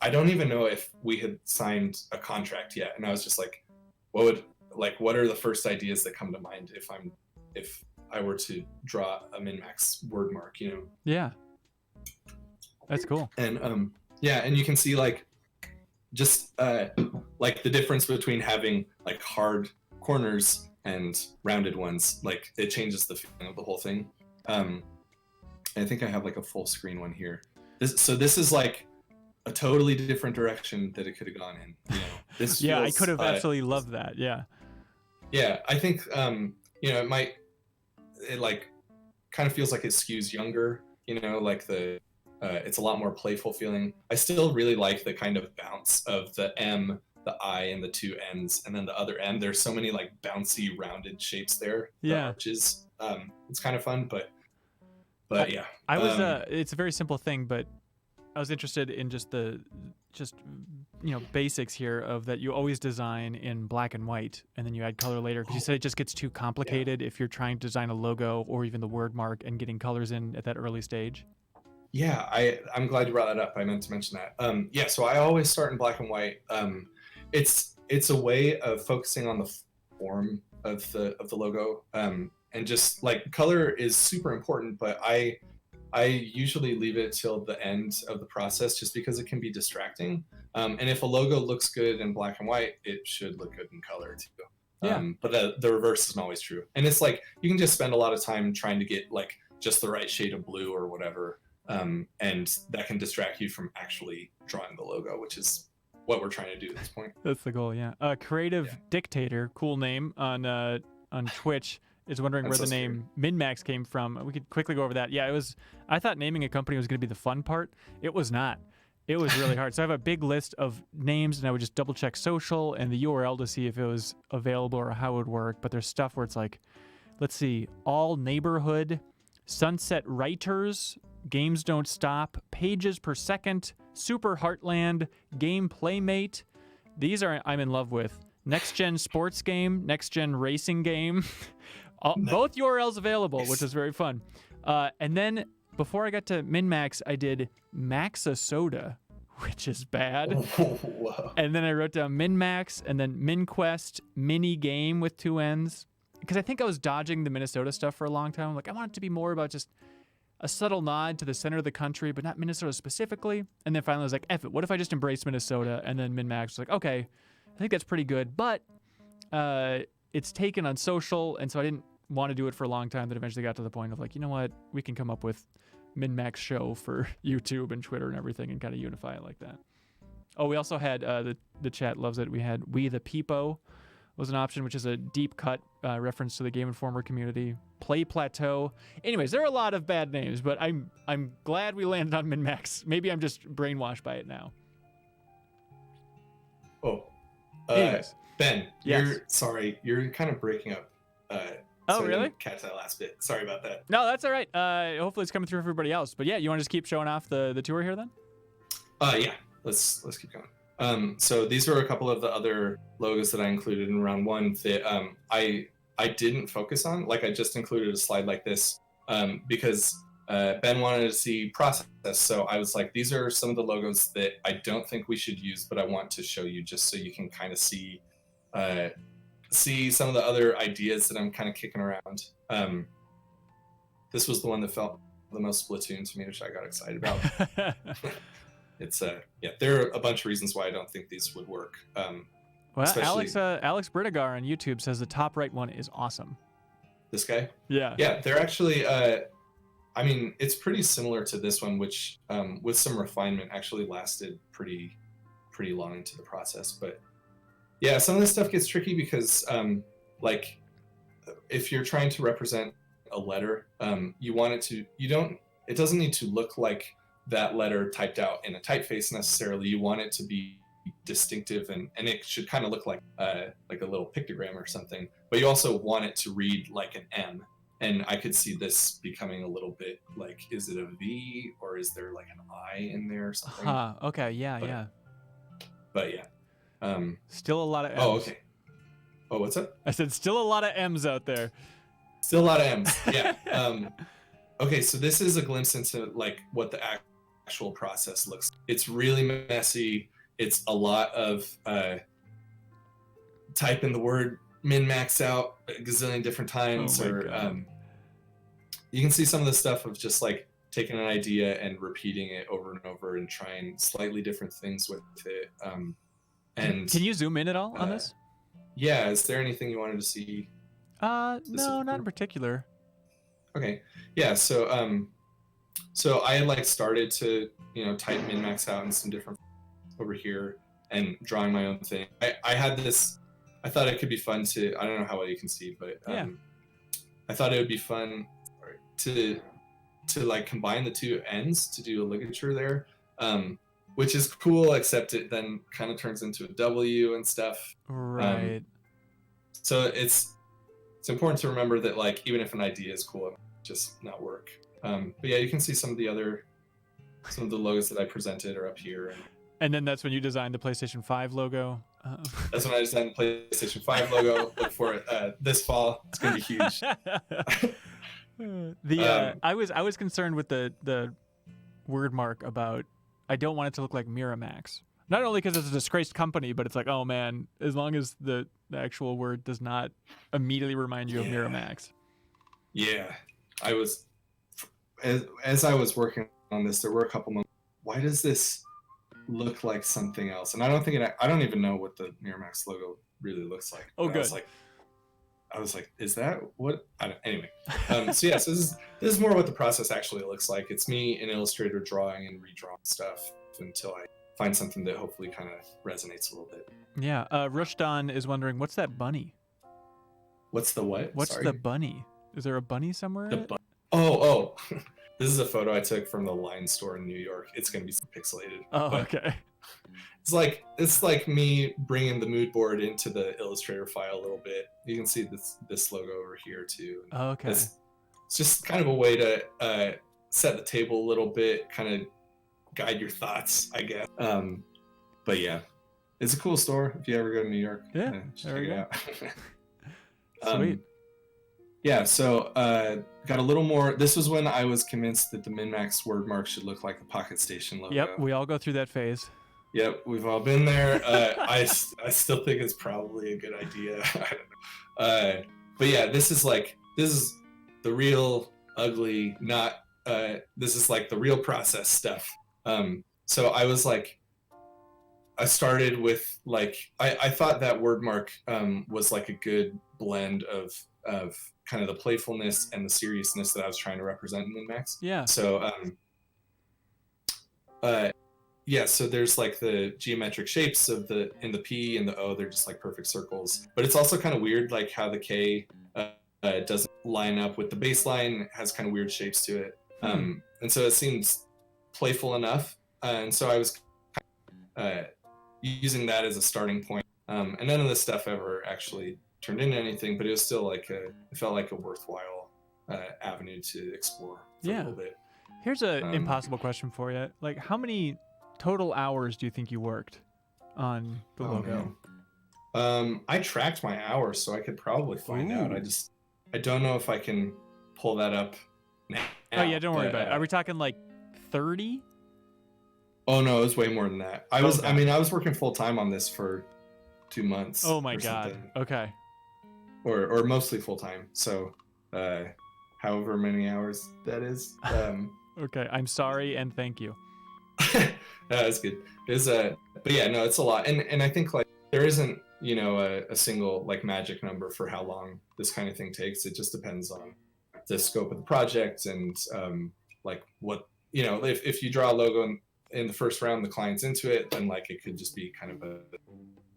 S2: don't even know if we had signed a contract yet, and I was just like, what are the first ideas that come to mind if I were to draw a MinnMax word mark,
S1: Yeah, that's cool.
S2: And and you can see like just like the difference between having like hard corners and rounded ones. Like it changes the feeling of the whole thing. I think I have like a full screen one here. This is like a totally different direction that it could have gone in. This
S1: yeah,
S2: feels,
S1: I could have absolutely loved that. Yeah.
S2: Yeah, I think it like kind of feels like it skews younger. Like it's a lot more playful feeling. I still really like the kind of bounce of the M, the I, and the 2 N's, and then the other M. There's so many like bouncy rounded shapes there.
S1: Yeah.
S2: The arches. It's kind of fun, but yeah.
S1: I was it's a very simple thing, but I was interested in just basics here of that you always design in black and white and then you add color later, because you said it just gets too complicated if you're trying to design a logo or even the word mark and getting colors in at that early stage.
S2: Yeah, I'm glad you brought that up. I meant to mention that. So I always start in black and white. It's a way of focusing on the form of the logo, and just like color is super important, but I usually leave it till the end of the process just because it can be distracting. And if a logo looks good in black and white, it should look good in color too.
S1: Yeah.
S2: But the reverse isn't always true. And it's like, you can just spend a lot of time trying to get like just the right shade of blue or whatever. And that can distract you from actually drawing the logo, which is what we're trying to do at this point.
S1: That's the goal, yeah. Creative Dictator, cool name on Twitch, is wondering where the name MinnMax came from. We could quickly go over that. Yeah, I thought naming a company was going to be the fun part. It was not. It was really hard. So I have a big list of names, and I would just double check social and the URL to see if it was available or how it would work. But there's stuff where it's like, let's see, All Neighborhood, Sunset Writers, Games Don't Stop, Pages Per Second, Super Heartland, Game Playmate. These are I'm in love with. Next Gen Sports Game, Next Gen Racing Game. Both URLs available, which is very fun. And then before I got to MinnMax, I did Maxa Soda, which is bad.
S2: Whoa.
S1: And then I wrote down MinnMax and then MinnQuest mini game with 2 N's. Because I think I was dodging the Minnesota stuff for a long time. Like, I want it to be more about just a subtle nod to the center of the country, but not Minnesota specifically. And then finally I was like, F it, what if I just embrace Minnesota? And then MinnMax was like, okay, I think that's pretty good. But it's taken on social, and so I didn't want to do it for a long time. That eventually got to the point of like, you know what? We can come up with MinnMax show for YouTube and Twitter and everything and kind of unify it like that. Oh, we also had, the chat loves it, we had We the Peepo was an option, which is a deep cut reference to the Game Informer community. Play Plateau. Anyways, there are a lot of bad names, but I'm glad we landed on MinnMax. Maybe I'm just brainwashed by it now.
S2: Oh,
S1: Anyways.
S2: Ben,
S1: Yes.
S2: you're kind of breaking up.
S1: Oh,
S2: so I
S1: really?
S2: didn't catch that last bit. Sorry about that.
S1: No, that's all right. Hopefully it's coming through for everybody else. But yeah, you want to just keep showing off the tour here then?
S2: Yeah, let's keep going. So these are a couple of the other logos that I included in round 1 that I didn't focus on. Like, I just included a slide like this because Ben wanted to see process. So I was like, these are some of the logos that I don't think we should use, but I want to show you just so you can kind of see some of the other ideas that I'm kind of kicking around. This was the one that felt the most Splatoon to me, which I got excited about. It's there are a bunch of reasons why I don't think these would work.
S1: Well, Alex Brittagar on YouTube says the top right one is awesome.
S2: This guy?
S1: Yeah.
S2: Yeah, they're actually, I mean, it's pretty similar to this one, which with some refinement actually lasted pretty long into the process. But yeah, some of this stuff gets tricky because like if you're trying to represent a letter, you want it to, it doesn't need to look like that letter typed out in a typeface necessarily. You want it to be distinctive and it should kind of look like a little pictogram or something, but you also want it to read like an M. And I could see this becoming a little bit like, is it a V or is there like an I in there or something?
S1: Okay, yeah.
S2: But yeah.
S1: Still a lot of M's.
S2: Oh, okay. Oh, what's up?
S1: I said still a lot of M's out there.
S2: Still a lot of M's, yeah. Okay, so this is a glimpse into like what the actual process looks like. It's really messy. It's a lot of type in the word MinnMax out a gazillion different times, you can see some of the stuff of just like taking an idea and repeating it over and over and trying slightly different things with it. And
S1: can you zoom in at all on this?
S2: Yeah, is there anything you wanted to see?
S1: No, not in particular.
S2: Okay, yeah. So I had like started to type MinnMax out in some different over here and drawing my own thing. I had this. I thought it could be fun to. I don't know how well you can see, but I thought it would be fun to like combine the two ends to do a ligature there, which is cool. Except it then kind of turns into a W and stuff.
S1: Right.
S2: So it's important to remember that like even if an idea is cool, it might just not work. But yeah, you can see some of the logos that I presented are up here.
S1: And then that's when you designed the PlayStation 5 logo.
S2: That's when I designed the PlayStation 5 logo. Look for it this fall. It's gonna be huge.
S1: I was concerned with the Wordmark about I don't want it to look like MiraMax. Not only because it's a disgraced company, but it's like, oh man, as long as the actual word does not immediately remind you of MiraMax.
S2: Yeah, I was as I was working on this, there were a couple moments. Why does this look like something else? And I don't even know what the MiraMax logo really looks like.
S1: Oh, good.
S2: I was like, is that what? Anyway, so yes, this is more what the process actually looks like. It's me in Illustrator drawing and redrawing stuff until I find something that hopefully kind of resonates a little bit.
S1: Yeah, Rushdan is wondering, what's that bunny?
S2: What's the what?
S1: What's the bunny? Is there a bunny somewhere?
S2: Oh. This is a photo I took from the Line store in New York. It's going to be pixelated.
S1: Oh, okay.
S2: It's like me bringing the mood board into the Illustrator file a little bit. You can see this logo over here too.
S1: Oh, okay.
S2: It's just kind of a way to set the table a little bit, kind of guide your thoughts, I guess. But yeah, it's a cool store if you ever go to New York.
S1: Yeah, there we go.
S2: Sweet. Yeah, so got a little more. This was when I was convinced that the MinnMax Wordmark should look like the Pocket Station logo.
S1: Yep, we all go through that phase.
S2: Yep, we've all been there. I still think it's probably a good idea. I don't know. But yeah, this is the real ugly, not this is like the real process stuff. So I was like, I started with like, I thought that Wordmark was like a good blend of kind of the playfulness and the seriousness that I was trying to represent in MinnMax.
S1: Yeah.
S2: So yeah, so there's like the geometric shapes of in the P and the O, they're just like perfect circles. But it's also kind of weird, like how the K doesn't line up with the baseline, has kind of weird shapes to it. And so it seems playful enough. And so I was using that as a starting point. And none of this stuff ever actually turned into anything, but it was still like it felt like a worthwhile avenue to explore for a little bit.
S1: Here's an impossible question for you. Like, how many total hours do you think you worked on the logo?
S2: I tracked my hours, so I could probably find out. I don't know if I can pull that up now.
S1: Oh yeah, don't worry about it. Are we talking like 30?
S2: Oh no, it was way more than that. I was working full time on this for 2 months.
S1: Oh my god. Something. Okay.
S2: Or mostly full time. So however many hours that is.
S1: Okay, I'm sorry and thank you.
S2: That's good. But yeah, no, it's a lot. And I think like there isn't, a single like magic number for how long this kind of thing takes. It just depends on the scope of the project and like what, if you draw a logo in the first round, the client's into it, then like it could just be kind of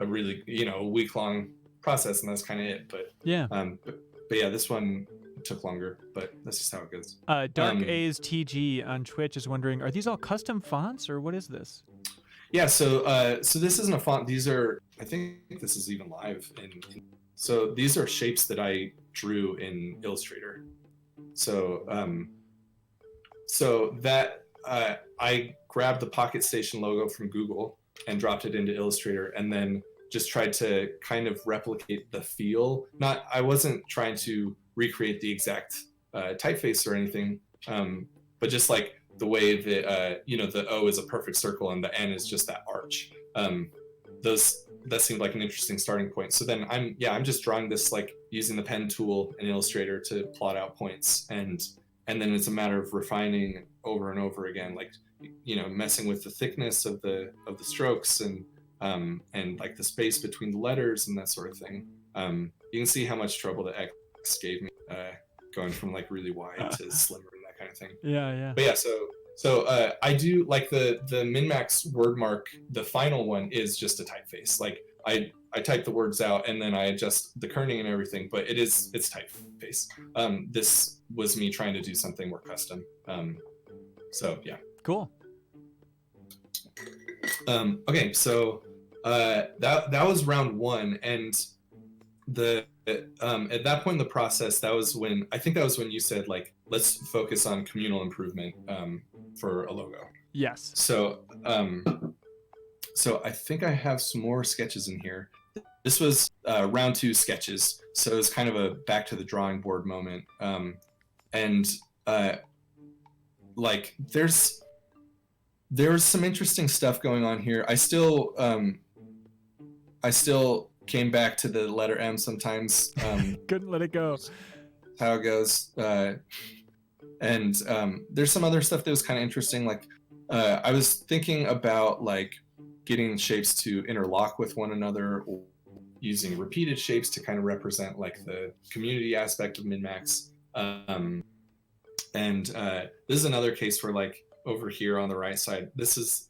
S2: a really, week-long process, and that's kind of it. But
S1: yeah.
S2: But yeah, this one took longer, but that's just how it goes.
S1: Dark A's TG on Twitch is wondering, are these all custom fonts or what is this?
S2: Yeah, so this isn't a font. These are, I think this is even live. So these are shapes that I drew in Illustrator. So that I grabbed the Pocket Station logo from Google and dropped it into Illustrator, and then just tried to kind of replicate the feel. I wasn't trying to recreate the exact typeface or anything, but just like the way that the O is a perfect circle and the N is just that arch. That seemed like an interesting starting point. So then I'm just drawing this like using the pen tool in Illustrator to plot out points, and then it's a matter of refining over and over again, like messing with the thickness of the strokes and like the space between the letters and that sort of thing. You can see how much trouble the X gave me, going from like really wide to slimmer and that kind of thing.
S1: Yeah.
S2: But yeah, so I do like the MinnMax Wordmark. The final one is just a typeface. Like I type the words out and then I adjust the kerning and everything, but it's typeface. This was me trying to do something more custom. So yeah.
S1: Cool.
S2: Okay, so that was round one, and at that point in the process, that was when you said like, let's focus on communal improvement for a logo.
S1: Yes.
S2: So I think I have some more sketches in here. This was round 2 sketches, so it's kind of a back to the drawing board moment. And like there's some interesting stuff going on here. I still came back to the letter M sometimes.
S1: Couldn't let it go.
S2: How it goes. And there's some other stuff that was kind of interesting. Like I was thinking about like getting shapes to interlock with one another, or using repeated shapes to kind of represent like the community aspect of MinnMax. And this is another case where like over here on the right side, this is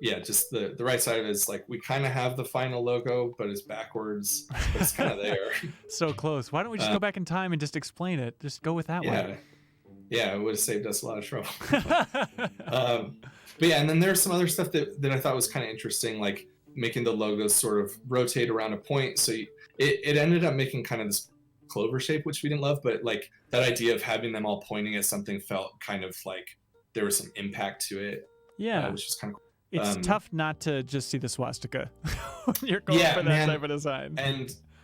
S2: just the right side of it is like we kind of have the final logo, but it's backwards, but it's kind of there.
S1: So close. Why don't we just go back in time and just explain it? Just go with that one.
S2: Yeah, it would have saved us a lot of trouble. But yeah, and then there's some other stuff that I thought was kind of interesting, like making the logos sort of rotate around a point. So it ended up making kind of this clover shape, which we didn't love, but like that idea of having them all pointing at something felt kind of like there was some impact to it.
S1: Yeah,
S2: which is kind of cool.
S1: It's tough not to just see the swastika when you're going for that type of design.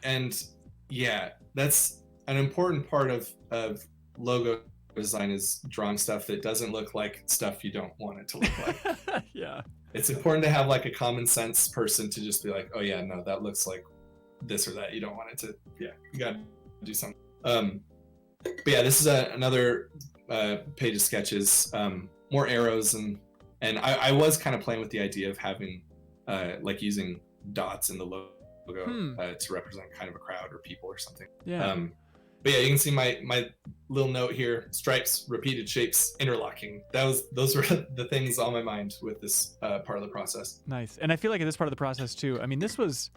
S2: And yeah, that's an important part of logo design is drawing stuff that doesn't look like stuff you don't want it to look like.
S1: Yeah.
S2: It's important to have like a common sense person to just be like, oh yeah, no, that looks like this or that. You don't want it to, yeah, you gotta do something. But yeah, this is another page of sketches, more arrows, and I was kind of playing with the idea of having like using dots in the logo to represent kind of a crowd or people or something.
S1: Yeah.
S2: But yeah, you can see my little note here: stripes, repeated shapes, interlocking. Those were the things on my mind with this part of the process.
S1: Nice. And I feel like in this part of the process too, I mean, this was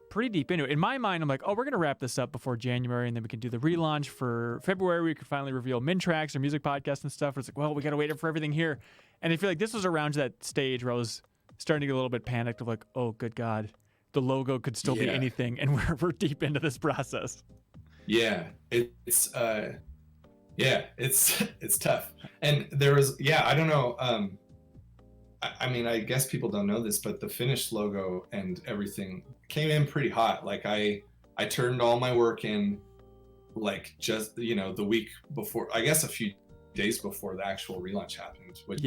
S1: pretty deep into it. In my mind, I'm like, oh, we're gonna wrap this up before January, and then we can do the relaunch for February. We could finally reveal MinnMax or music podcast and stuff. It's like, well, we gotta wait for everything here. And I feel like this was around that stage where I was starting to get a little bit panicked of like, oh, good God, the logo could still be anything, and we're deep into this process.
S2: Yeah, it's tough. And there was, I don't know. I mean, I guess people don't know this, but the finished logo and everything came in pretty hot. Like I turned all my work in, like just the week before, I guess a few days before the actual relaunch happened. Which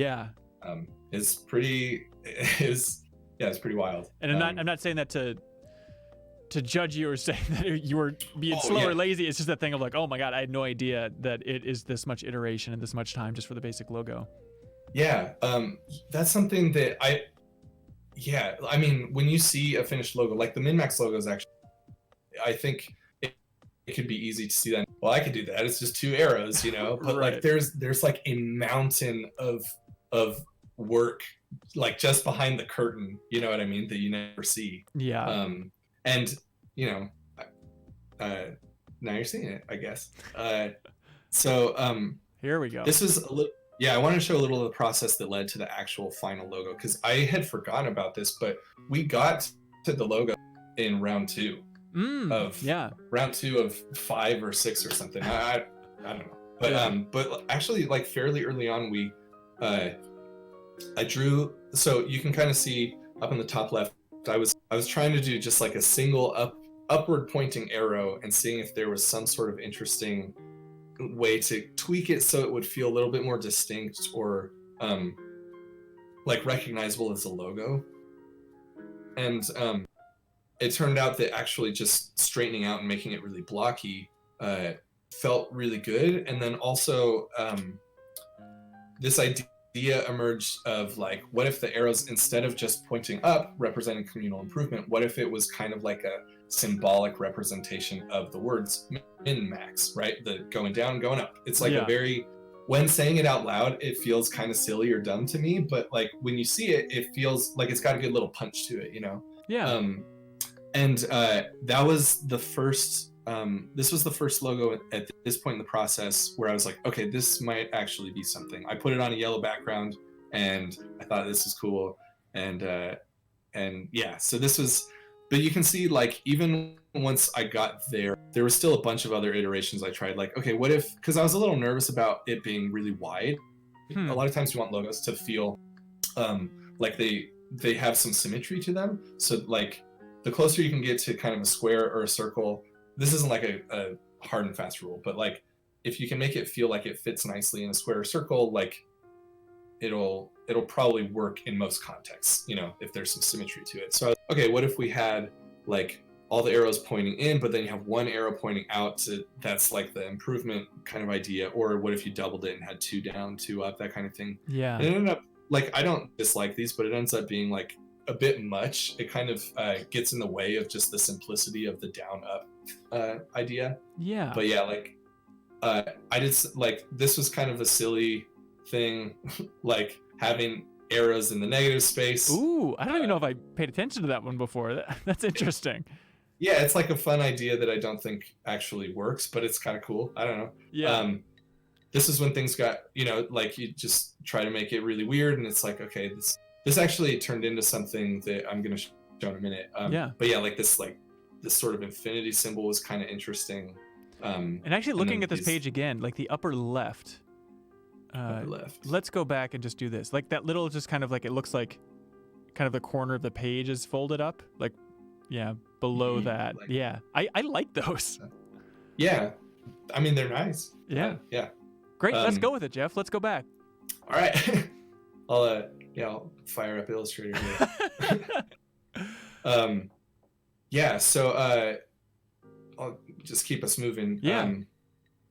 S2: is pretty. It's pretty wild.
S1: And I'm not saying that to judge you or say that you were being slow or lazy. It's just that thing of like, oh my God, I had no idea that it is this much iteration and this much time just for the basic logo.
S2: Yeah, that's something that I mean, when you see a finished logo, like the MinnMax logo is actually, I think it could be easy to see that. Well, I could do that. It's just two arrows, but
S1: right.
S2: Like there's like a mountain of work, like just behind the curtain, you know what I mean, that you never see.
S1: Yeah.
S2: And now you're seeing it, I guess. So
S1: here we go.
S2: This is a little. Yeah, I want to show a little of the process that led to the actual final logo, because I had forgotten about this, but we got to the logo in round 2 round 2 of 5 or 6 or something. I don't know, but actually, like fairly early on, I drew. So you can kind of see up in the top left, I was trying to do just like a single upward pointing arrow and seeing if there was some sort of interesting way to tweak it so it would feel a little bit more distinct or like recognizable as a logo. And it turned out that actually just straightening out and making it really blocky felt really good. And then also this idea emerged of like, what if the arrows, instead of just pointing up representing communal improvement, what if it was kind of like a symbolic representation of the words MinnMax, right? The going down, going up. It's like a very, when saying it out loud, it feels kind of silly or dumb to me, but like when you see it, it feels like it's got a good little punch to it,
S1: Yeah.
S2: And that was the first, this was the first logo at this point in the process where I was like, okay, this might actually be something. I put it on a yellow background and I thought this was cool. And yeah, so this was, but you can see like, even once I got there was still a bunch of other iterations I tried. Like, okay, what if, because I was a little nervous about it being really wide. A lot of times you want logos to feel like they have some symmetry to them. So like the closer you can get to kind of a square or a circle, this isn't like a hard and fast rule, but like if you can make it feel like it fits nicely in a square or circle, like it'll probably work in most contexts, if there's some symmetry to it. So okay, what if we had like all the arrows pointing in, but then you have one arrow pointing out to, that's like the improvement kind of idea. Or what if you doubled it and had 2 down, 2 up, that kind of thing.
S1: Yeah.
S2: And it ended up, like, I don't dislike these, but it ends up being like a bit much. It kind of gets in the way of just the simplicity of the down up idea.
S1: Yeah.
S2: But yeah, like I did, like, this was kind of a silly thing, like having arrows in the negative space.
S1: Ooh, I don't even know if I paid attention to that one before. That's interesting.
S2: Yeah, it's like a fun idea that I don't think actually works, but it's kind of cool. I don't know.
S1: Yeah.
S2: This is when things got, like you just try to make it really weird, and it's like, okay, this actually turned into something that I'm going to show in a minute. But yeah, like this sort of infinity symbol was kind of interesting.
S1: And actually looking at this page again, like the upper left. Let's go back and just do this. Like that little, just kind of like, it looks like kind of the corner of the page is folded up. Like, yeah, below that. Like, yeah. I like those.
S2: Yeah. I mean, they're nice.
S1: Yeah.
S2: Yeah.
S1: Great. Let's go with it, Jeff. Let's go back.
S2: All right. I'll fire up Illustrator here. Yeah. So I'll just keep us moving.
S1: Yeah.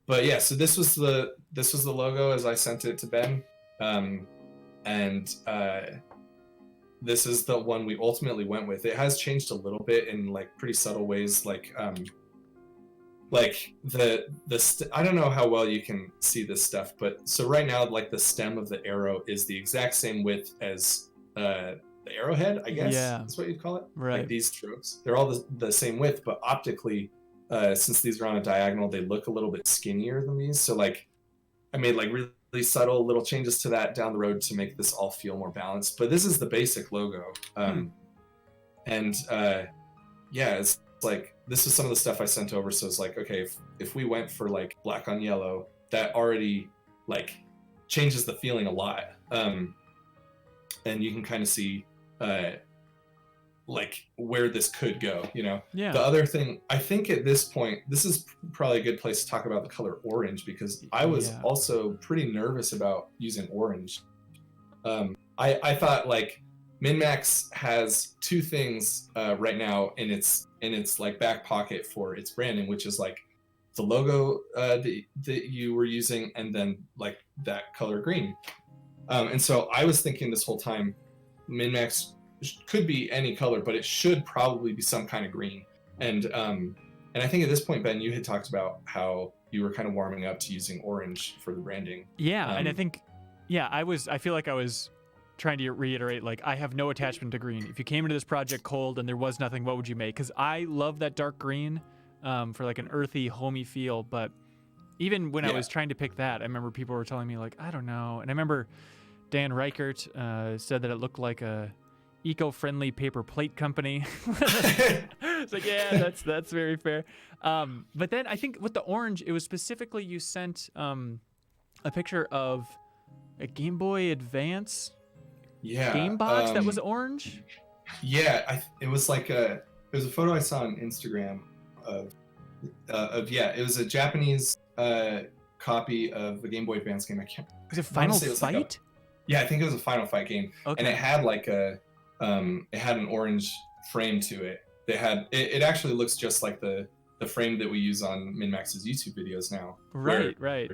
S2: But yeah, so this was the logo as I sent it to Ben, and this is the one we ultimately went with. It has changed a little bit in like pretty subtle ways, like I don't know how well you can see this stuff, but so right now, like the stem of the arrow is the exact same width as the arrowhead, I guess.
S1: Yeah.
S2: That's what you'd call it.
S1: Right.
S2: Like these strokes, they're all the same width, but optically, since these are on a diagonal, they look a little bit skinnier than these. So like, I made like really subtle little changes to that down the road to make this all feel more balanced. But this is the basic logo, and yeah, it's like this is some of the stuff I sent over. So it's like, okay, if we went for like black on yellow, that already like changes the feeling a lot, and you can kind of see like where this could go, you know.
S1: Yeah.
S2: The other thing, I think at this point, this is probably a good place to talk about the color orange, because I was also pretty nervous about using orange. I thought like MinnMax has two things right now in its like back pocket for its branding, which is like the logo that you were using, and then like that color green. And so I was thinking this whole time, MinnMax could be any color, but it should probably be some kind of green. And I think at this point, Ben, you had talked about how you were kind of warming up to using orange for the branding.
S1: Yeah, and I think, I feel like I was trying to reiterate, like, I have no attachment to green. If you came into this project cold and there was nothing, what would you make? Because I love that dark green for like an earthy, homey feel. But even when I was trying to pick that, I remember people were telling me like, I don't know. And I remember Dan Reichert said that it looked like a eco-friendly paper plate company. It's like, yeah, that's very fair. But then I think with the orange, it was specifically you sent a picture of a Game Boy Advance game box that was orange.
S2: Yeah, it was like it was a photo I saw on Instagram of it was a Japanese copy of the Game Boy Advance game. I can't.
S1: Was it Final Fight?
S2: I think it was a Final Fight game, and it had like it had an orange frame to it. It actually looks just like the frame that we use on MinnMax's YouTube videos now.
S1: Right.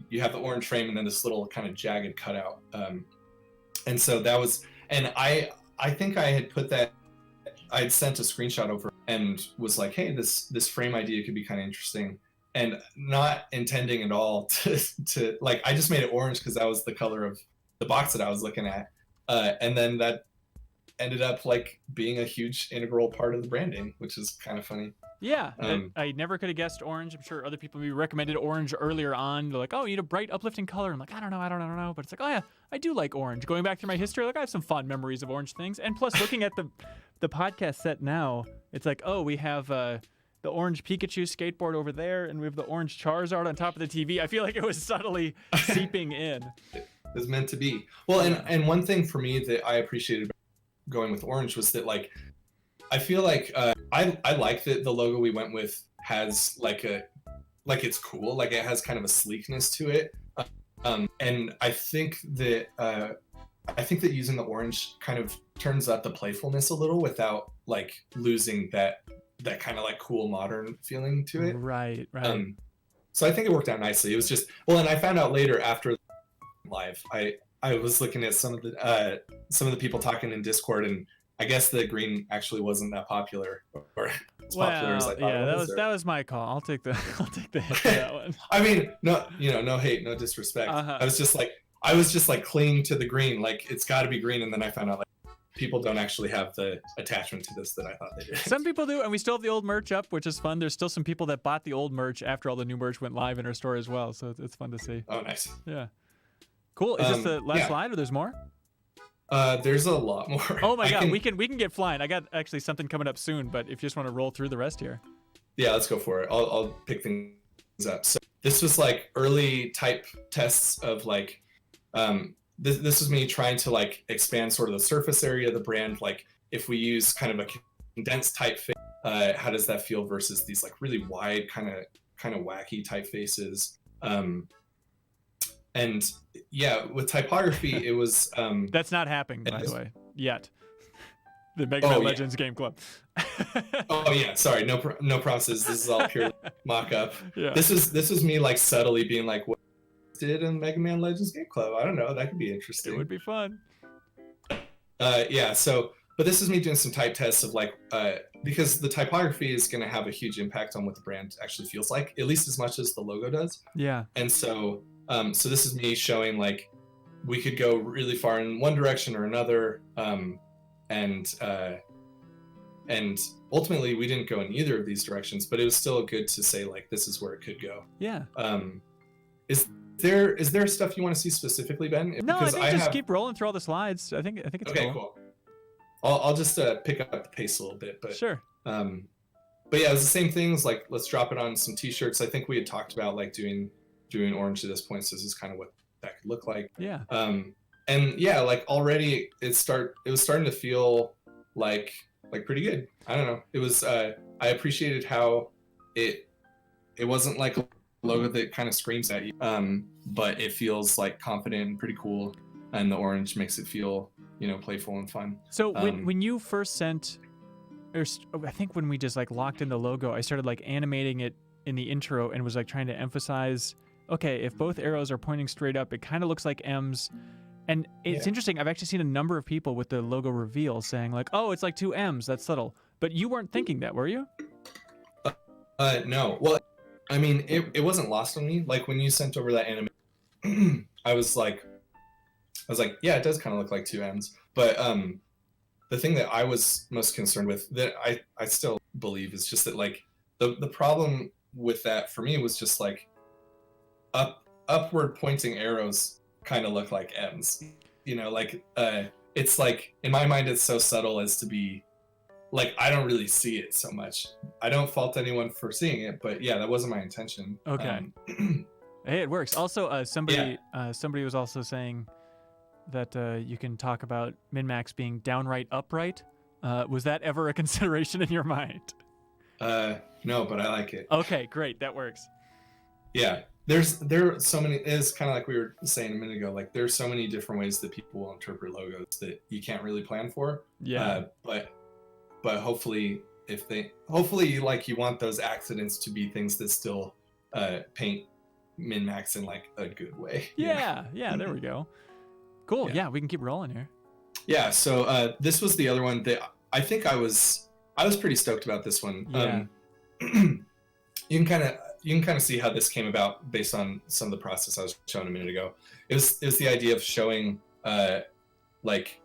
S2: You have the orange frame and then this little kind of jagged cutout. And so that was, and I think I had put that, I'd sent a screenshot over and was like, hey, this frame idea could be kind of interesting, and not intending at all to like, I just made it orange because that was the color of the box that I was looking at. And then that ended up like being a huge integral part of the branding, which is kind of funny.
S1: Yeah, I never could have guessed orange. I'm sure other people maybe recommended orange earlier on. They're like, oh, you need a bright, uplifting color. I'm like, I don't know. But it's like, oh yeah, I do like orange. Going back through my history, like I have some fond memories of orange things. And plus, looking at the podcast set now, it's like, oh, we have the orange Pikachu skateboard over there, and we have the orange Charizard on top of the TV. I feel like it was subtly seeping in.
S2: It was meant to be. Well, and one thing for me that I appreciated about going with orange was that like, I feel like I like that the logo we went with has like it's cool, like it has kind of a sleekness to it, and I think that using the orange kind of turns up the playfulness a little without like losing that kind of like cool modern feeling to it.
S1: Right.
S2: So I think it worked out nicely. It was just, well, and I found out later after live, I was looking at some of the people talking in Discord, and I guess the green actually wasn't that popular, or as popular as I thought it was.
S1: That was my call. I'll take the hit for that one.
S2: I mean, no hate, no disrespect. I was just like clinging to the green, like it's got to be green, and then I found out like people don't actually have the attachment to this that I thought they did.
S1: Some people do, and we still have the old merch up, which is fun. There's still some people that bought the old merch after all the new merch went live in our store as well, so it's fun to see.
S2: Oh, nice.
S1: Yeah. Cool. Is this the last slide, or there's more?
S2: There's a lot more.
S1: Oh my god, we can get flying. I got actually something coming up soon, but if you just want to roll through the rest here.
S2: Yeah, let's go for it. I'll pick things up. So this was like early type tests of like, this was me trying to like expand sort of the surface area of the brand. Like if we use kind of a condensed typeface, how does that feel versus these like really wide kind of kind of wacky typefaces. And yeah, with typography, it was
S1: That's not happening, by the way, yet. The Mega
S2: Oh,
S1: Man
S2: yeah.
S1: Legends game club.
S2: Oh yeah, sorry, no promises. This is all pure mock-up.
S1: Yeah.
S2: This was me like subtly being like, what did in Mega Man Legends Game Club? I don't know, that could be interesting.
S1: It would be fun.
S2: Yeah, so but this is me doing some type tests of like because the typography is going to have a huge impact on what the brand actually feels like, at least as much as the logo does.
S1: Yeah.
S2: And so so this is me showing like we could go really far in one direction or another, and ultimately we didn't go in either of these directions, but it was still good to say like this is where it could go.
S1: Yeah.
S2: Is there stuff you want to see specifically, Ben?
S1: No,
S2: Because
S1: I think just keep rolling through all the slides. I think it's
S2: okay, cool. I'll just pick up the pace a little bit, but
S1: sure.
S2: But yeah, it was the same things. Like, let's drop it on some t-shirts. I think we had talked about like doing orange to this point, so this is kind of what that could look like.
S1: Yeah.
S2: And yeah, like already it was starting to feel like pretty good. I don't know. It was I appreciated how it wasn't like a logo that kind of screams at you, but it feels like confident and pretty cool, and the orange makes it feel, you know, playful and fun.
S1: So when you first sent, or I think when we just like locked in the logo, I started like animating it in the intro and was like trying to emphasize, okay, if both arrows are pointing straight up, it kind of looks like M's. And it's interesting. I've actually seen a number of people with the logo reveal saying like, oh, it's like two M's. That's subtle. But you weren't thinking that, were you?
S2: No. Well, I mean, it wasn't lost on me. Like when you sent over that animation, I was like, yeah, it does kind of look like two M's. But the thing that I was most concerned with, that I still believe, is just that like the problem with that for me was just like upward pointing arrows kind of look like M's. You know, like it's like in my mind it's so subtle as to be like I don't really see it so much. I don't fault anyone for seeing it, but yeah, that wasn't my intention.
S1: Okay. Hey, it works. Also, somebody was also saying that you can talk about MinnMax being downright upright. Was that ever a consideration in your mind?
S2: No, but I like it.
S1: Okay, great. That works.
S2: Yeah. There are so many, it's kind of like we were saying a minute ago, like there's so many different ways that people will interpret logos that you can't really plan for.
S1: Yeah.
S2: But hopefully like you want those accidents to be things that still paint MinnMax in like a good way.
S1: Yeah. Yeah. There we go. Cool. Yeah. We can keep rolling here.
S2: Yeah. So this was the other one that I think I was pretty stoked about this one.
S1: Yeah.
S2: You can kind of see how this came about based on some of the process I was showing a minute ago. It was the idea of showing like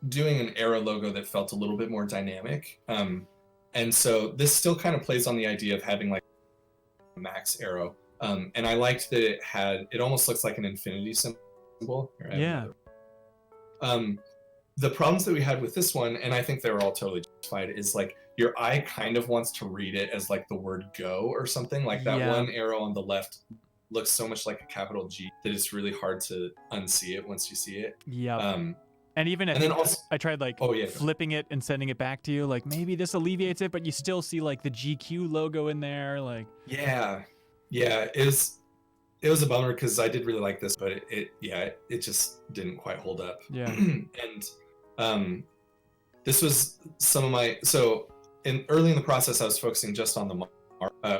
S2: doing an arrow logo that felt a little bit more dynamic. And so this still kind of plays on the idea of having like a max arrow. And I liked that it almost looks like an infinity symbol.
S1: Yeah.
S2: The problems that we had with this one, and I think they were all totally justified, is like your eye kind of wants to read it as like the word go or something. Like that one arrow on the left looks so much like a capital G that it's really hard to unsee it once you see it.
S1: Yeah. And even I tried like flipping it and sending it back to you. Like maybe this alleviates it, but you still see like the GQ logo in there. Like
S2: yeah, it was a bummer because I did really like this, but it just didn't quite hold up.
S1: Yeah.
S2: And this was some of my early in the process I was focusing just on the mark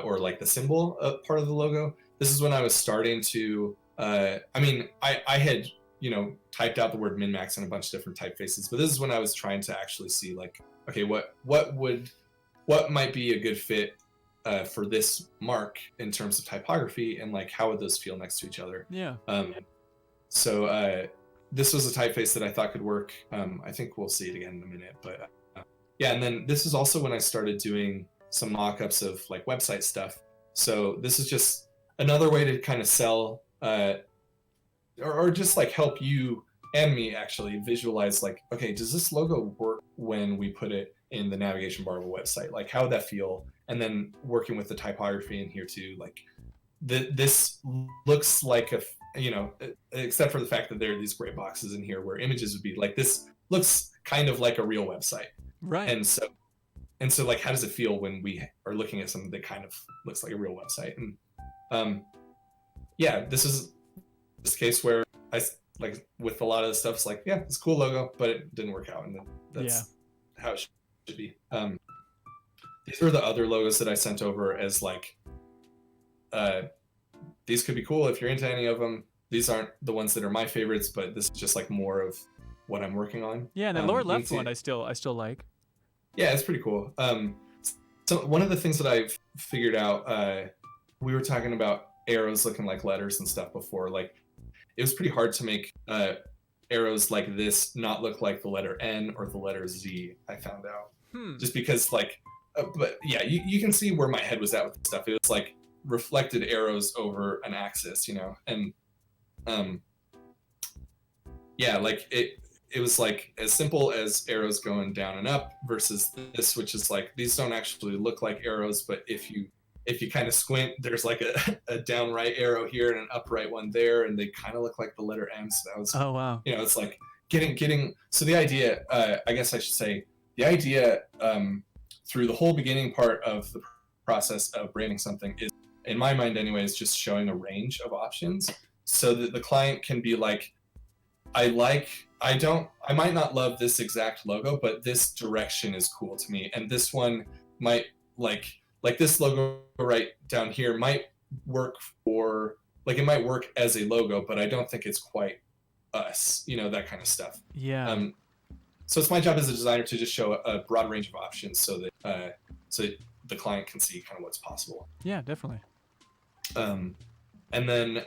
S2: or like the symbol part of the logo. This is when I was starting to I had typed out the word MinnMax in a bunch of different typefaces, but this is when I was trying to actually see like, okay, what might be a good fit for this mark in terms of typography, and like how would those feel next to each other.
S1: Yeah.
S2: So this was a typeface that I thought could work. I think we'll see it again in a minute, but yeah. And then this is also when I started doing some mock-ups of like website stuff. So this is just another way to kind of sell or just like help you and me actually visualize like, okay, does this logo work when we put it in the navigation bar of a website? Like how would that feel? And then working with the typography in here too, like this looks like except for the fact that there are these gray boxes in here where images would be, like this looks kind of like a real website.
S1: Right.
S2: And so and so like, how does it feel when we are looking at something that kind of looks like a real website? And yeah, this is this case where I like with a lot of the stuff, it's like, yeah, it's a cool logo, but it didn't work out, and that's how it should be. These were the other logos that I sent over as like, these could be cool if you're into any of them. These aren't the ones that are my favorites, but this is just like more of what I'm working on.
S1: Yeah, and the lower left one I still like.
S2: Yeah, it's pretty cool. So one of the things that I've figured out, we were talking about arrows looking like letters and stuff before. Like, it was pretty hard to make arrows like this not look like the letter N or the letter Z, I found out. Just because like, but yeah, you can see where my head was at with this stuff. It was like reflected arrows over an axis, you know? And yeah, like it was like as simple as arrows going down and up versus this, which is like, these don't actually look like arrows, but if you kind of squint, there's like a down right arrow here and an upright one there, and they kind of look like the letter M. So that was,
S1: oh wow,
S2: you know, it's like getting. So the idea, I guess I should say, the idea through the whole beginning part of the process of branding something is, in my mind anyways, just showing a range of options so that the client can be like, I might not love this exact logo, but this direction is cool to me, and this one might like this logo right down here might work for, like, it might work as a logo, but I don't think it's quite us, you know, that kind of stuff.
S1: Yeah.
S2: So it's my job as a designer to just show a broad range of options so that the client can see kind of what's possible.
S1: Yeah, definitely.
S2: And then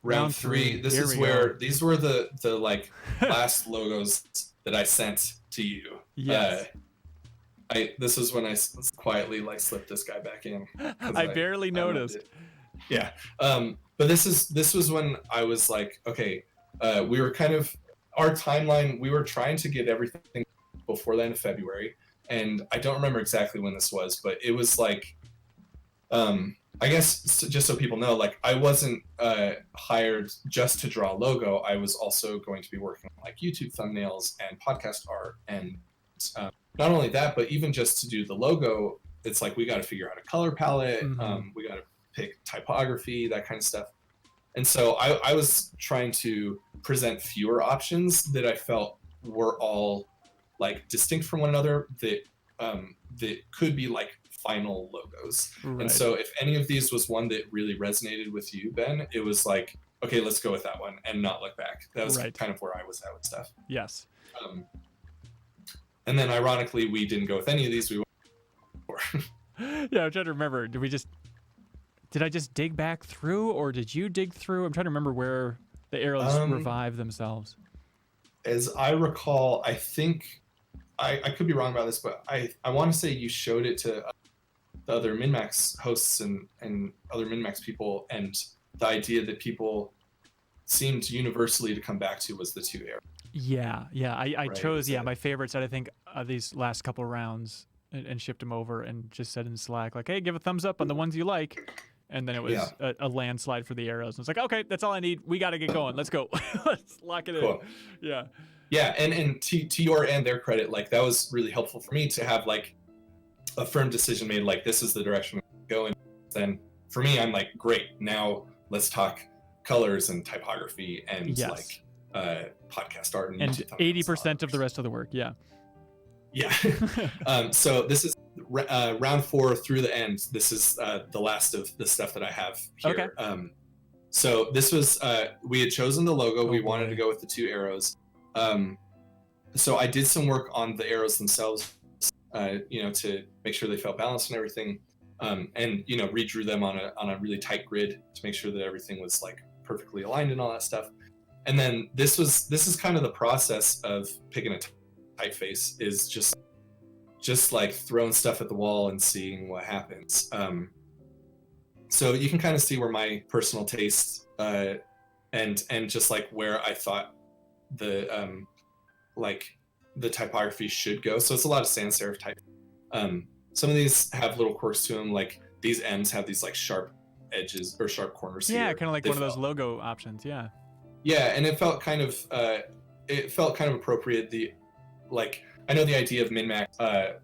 S2: round three, this is where these were the like last logos that I sent to you.
S1: Yes.
S2: This was when I quietly like slipped this guy back in.
S1: I barely noticed.
S2: Yeah. But this was when I was like, okay, we were kind of, our timeline, we were trying to get everything before the end of February. And I don't remember exactly when this was, but it was like, I guess just so people know, like, I wasn't hired just to draw a logo. I was also going to be working on like YouTube thumbnails and podcast art, and not only that, but even just to do the logo, it's like we got to figure out a color palette. We got to pick typography, that kind of stuff. And so I was trying to present fewer options that I felt were all like distinct from one another, that could be like final logos. Right. And so if any of these was one that really resonated with you, Ben, it was like, okay, let's go with that one and not look back. That was kind of where I was at with stuff.
S1: Yes.
S2: And then ironically, we didn't go with any of these. We went for.
S1: Yeah, I'm trying to remember. Did I just dig back through, or did you dig through? I'm trying to remember where the arrows revive themselves. As
S2: I recall, I think I could be wrong about this, but I want to say you showed it to the other MinnMax hosts and other MinnMax people, and the idea that people seemed universally to come back to was the two arrows.
S1: Yeah. I chose my favorites out, I think, these last couple rounds, and shipped them over and just said in Slack, like, hey, give a thumbs up on the ones you like. And then it was a landslide for the arrows. And it's like, okay, that's all I need. We got to get going. Let's go. Let's lock it in. Yeah.
S2: Yeah, and to your and their credit, like, that was really helpful for me to have like a firm decision made, like, this is the direction we go. And then for me, I'm like, great, now let's talk colors and typography and like podcast art and
S1: 80% of the rest of the work. Yeah.
S2: So this is round 4 through the end. This is the last of the stuff that I have here. Okay. So this was we had chosen the logo. We wanted to go with the two arrows. So I did some work on the arrows themselves, to make sure they felt balanced and everything, and redrew them on a really tight grid to make sure that everything was like perfectly aligned and all that stuff. And then this is kind of the process of picking a typeface, is just like throwing stuff at the wall and seeing what happens. So you can kind of see where my personal taste and just like where I thought the typography should go. So it's a lot of sans serif type. Some of these have little quirks to them, like these M's have these like sharp edges or sharp corners.
S1: Yeah, kind of like one of those logo options. Yeah,
S2: and it felt kind of appropriate. I know the idea of min-max,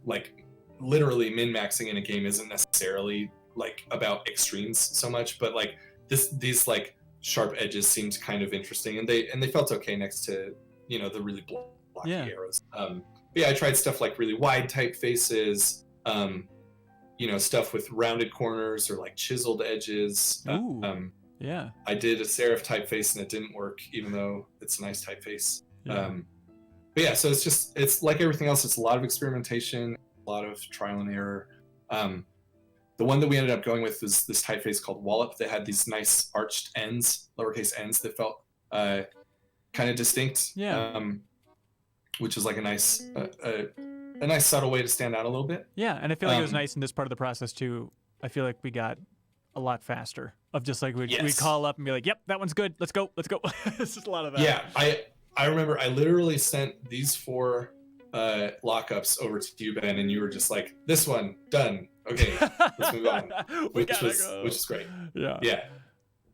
S2: like literally min-maxing in a game isn't necessarily like about extremes so much, but like these like sharp edges seemed kind of interesting, and they felt okay next to, you know, the really blocky arrows. But yeah, I tried stuff like really wide typefaces, you know, stuff with rounded corners or like chiseled edges.
S1: Ooh, yeah.
S2: I did a serif typeface and it didn't work, even though it's a nice typeface.
S1: Yeah.
S2: But yeah, so it's like everything else. It's a lot of experimentation, a lot of trial and error. The one that we ended up going with was this typeface called Wallop that had these nice arched ends, lowercase ends, that felt kind of distinct.
S1: Yeah.
S2: Which is like a nice subtle way to stand out a little bit.
S1: Yeah, and I feel like it was nice in this part of the process too. I feel like we got a lot faster of just like we'd call up and be like, "Yep, that one's good. Let's go. Let's go." It's just a lot of that.
S2: Yeah, I remember I literally sent these 4 lockups over to you, Ben, and you were just like, "This one done. Okay, let's move on," which is great.
S1: Yeah.
S2: Yeah.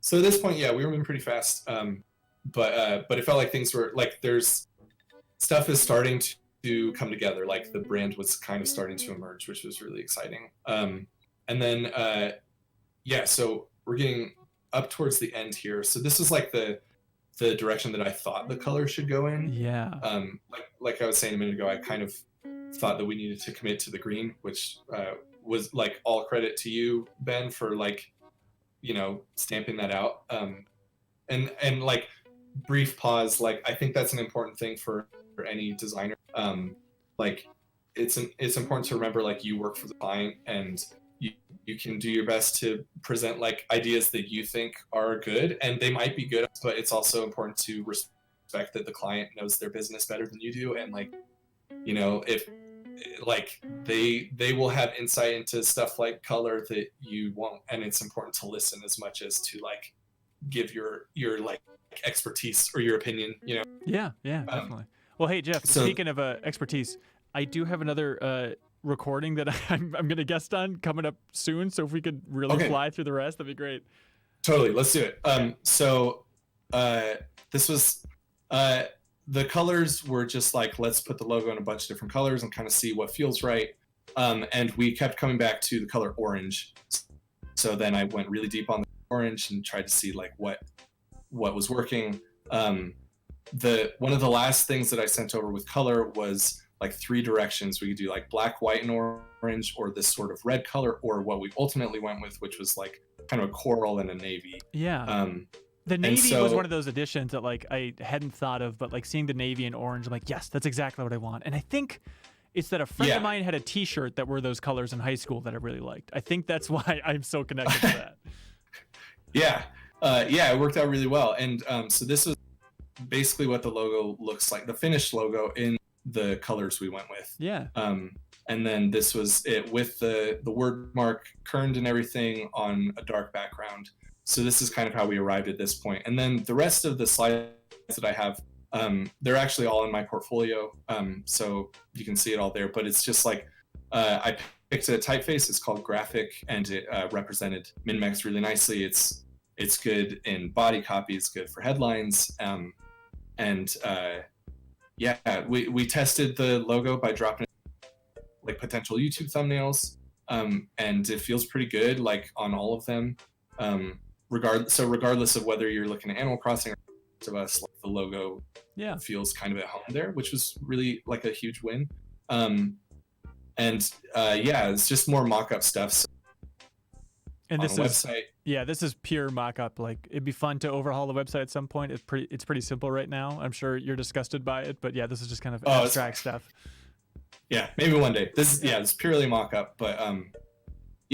S2: So at this point, yeah, we were moving pretty fast, but it felt like things were like stuff is starting to come together. Like the brand was kind of starting to emerge, which was really exciting. And then yeah, so we're getting up towards the end here. So this is like the direction that I thought the color should go in.
S1: Yeah.
S2: Like I was saying a minute ago, I kind of thought that we needed to commit to the green, which was like all credit to you, Ben, for like, you know, stamping that out. And like brief pause, like I think that's an important thing for any designer. Like it's important to remember, like, you work for the client and you can do your best to present like ideas that you think are good, and they might be good, but it's also important to respect that the client knows their business better than you do, and like, you know, if like they will have insight into stuff like color that you won't, and it's important to listen as much as to like give your like expertise or your opinion, you know.
S1: Yeah, definitely. Well, hey Jeff, speaking of expertise, I do have another recording that I'm going to guest on coming up soon, so if we could really fly through the rest, that'd be great.
S2: Totally, let's do it. So this was the colors were just like, let's put the logo in a bunch of different colors and kind of see what feels right. And we kept coming back to the color orange. So then I went really deep on the orange and tried to see like what was working. One of the last things that I sent over with color was like 3 directions. We could do like black, white, and orange, or this sort of red color, or what we ultimately went with, which was like kind of a coral and a navy.
S1: Yeah. The navy was one of those additions that like I hadn't thought of, but like seeing the navy and orange, I'm like, yes, that's exactly what I want. And I think it's that a friend of mine had a T-shirt that were those colors in high school that I really liked. I think that's why I'm so connected to that.
S2: Yeah, it worked out really well. And so this was basically what the logo looks like, the finished logo in the colors we went with.
S1: Yeah.
S2: And then this was it with the Wordmark kerned and everything on a dark background. So this is kind of how we arrived at this point. And then the rest of the slides that I have, they're actually all in my portfolio. So you can see it all there, but it's just like, I picked a typeface. It's called Graphic, and it represented MinnMax really nicely. It's good in body copy. It's good for headlines. Yeah, we tested the logo by dropping like potential YouTube thumbnails, and it feels pretty good, like on all of them. Regardless of whether you're looking at Animal Crossing or of us, like the logo feels kind of at home there, which was really like a huge win. It's just more mock-up stuff. So
S1: and this is this is pure mock-up. Like, it'd be fun to overhaul the website at some point. It's pretty simple right now. I'm sure you're disgusted by it, but yeah, this is just kind of abstract stuff.
S2: Yeah, maybe one day. It's purely mock-up, but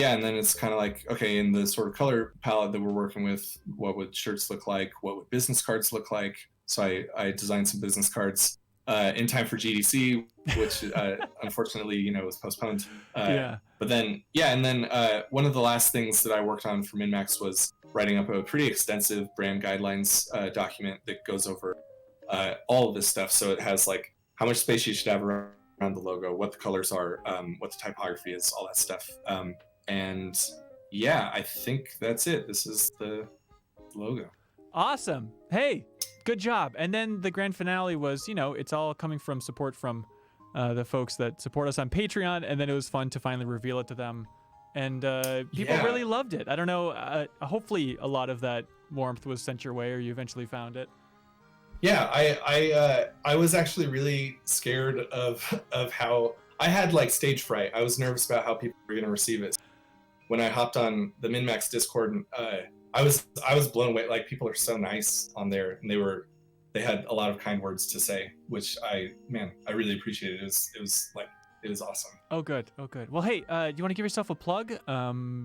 S2: and then it's kind of like, okay, in the sort of color palette that we're working with, what would shirts look like? What would business cards look like? So I designed some business cards in time for GDC, which unfortunately, was postponed. But then, and then one of the last things that I worked on for MinnMax was writing up a pretty extensive brand guidelines document that goes over all of this stuff. So it has like how much space you should have around the logo, what the colors are, what the typography is, all that stuff. And yeah, I think that's it. This is the logo.
S1: Awesome. Hey, good job. And then the grand finale was, it's all coming from support from the folks that support us on Patreon, and then it was fun to finally reveal it to them. And people really loved it. I don't know. Hopefully, a lot of that warmth was sent your way, or you eventually found it.
S2: Yeah, I was actually really scared of how I had like stage fright. I was nervous about how people were going to receive it. When I hopped on the MinnMax Discord, I was blown away. Like, people are so nice on there, and they had a lot of kind words to say, which I really appreciated. It was awesome.
S1: Oh, good. Well, hey, do you want to give yourself a plug?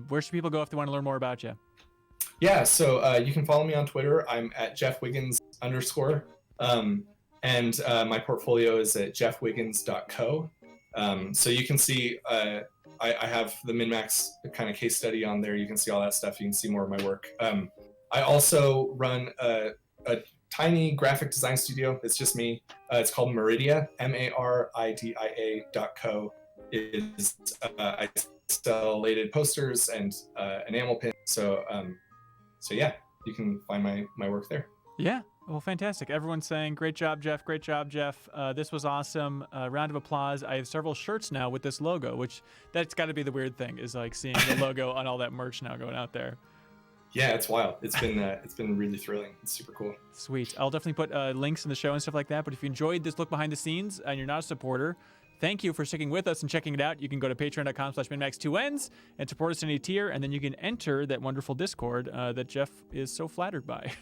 S1: Where should people go if they want to learn more about you?
S2: Yeah, so you can follow me on Twitter. I'm at JeffWiggins_. And my portfolio is at jeffwiggins.co. So you can see I have the MinnMax kind of case study on there. You can see all that stuff. You can see more of my work. I also run a tiny graphic design studio. It's just me. It's called Maridia, MARIDIA.co. I sell lated posters and enamel pins. So yeah, you can find my work there.
S1: Yeah. Well, fantastic. Everyone's saying, great job, Jeff. Great job, Jeff. This was awesome. Round of applause. I have several shirts now with this logo, which that's got to be the weird thing, is like seeing the logo on all that merch now going out there.
S2: Yeah, it's wild. It's been really thrilling. It's super cool.
S1: Sweet. I'll definitely put links in the show and stuff like that. But if you enjoyed this look behind the scenes and you're not a supporter, thank you for sticking with us and checking it out. You can go to patreon.com/MinnMax2Ns and support us in any tier, and then you can enter that wonderful Discord that Jeff is so flattered by.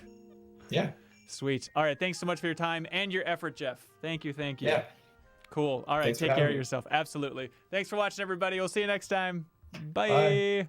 S2: Yeah.
S1: Sweet. All right. Thanks so much for your time and your effort, Jeff. Thank you.
S2: Yeah.
S1: Cool. All right.
S2: Thanks
S1: take care of yourself. Absolutely. Thanks for watching, everybody. We'll see you next time. Bye.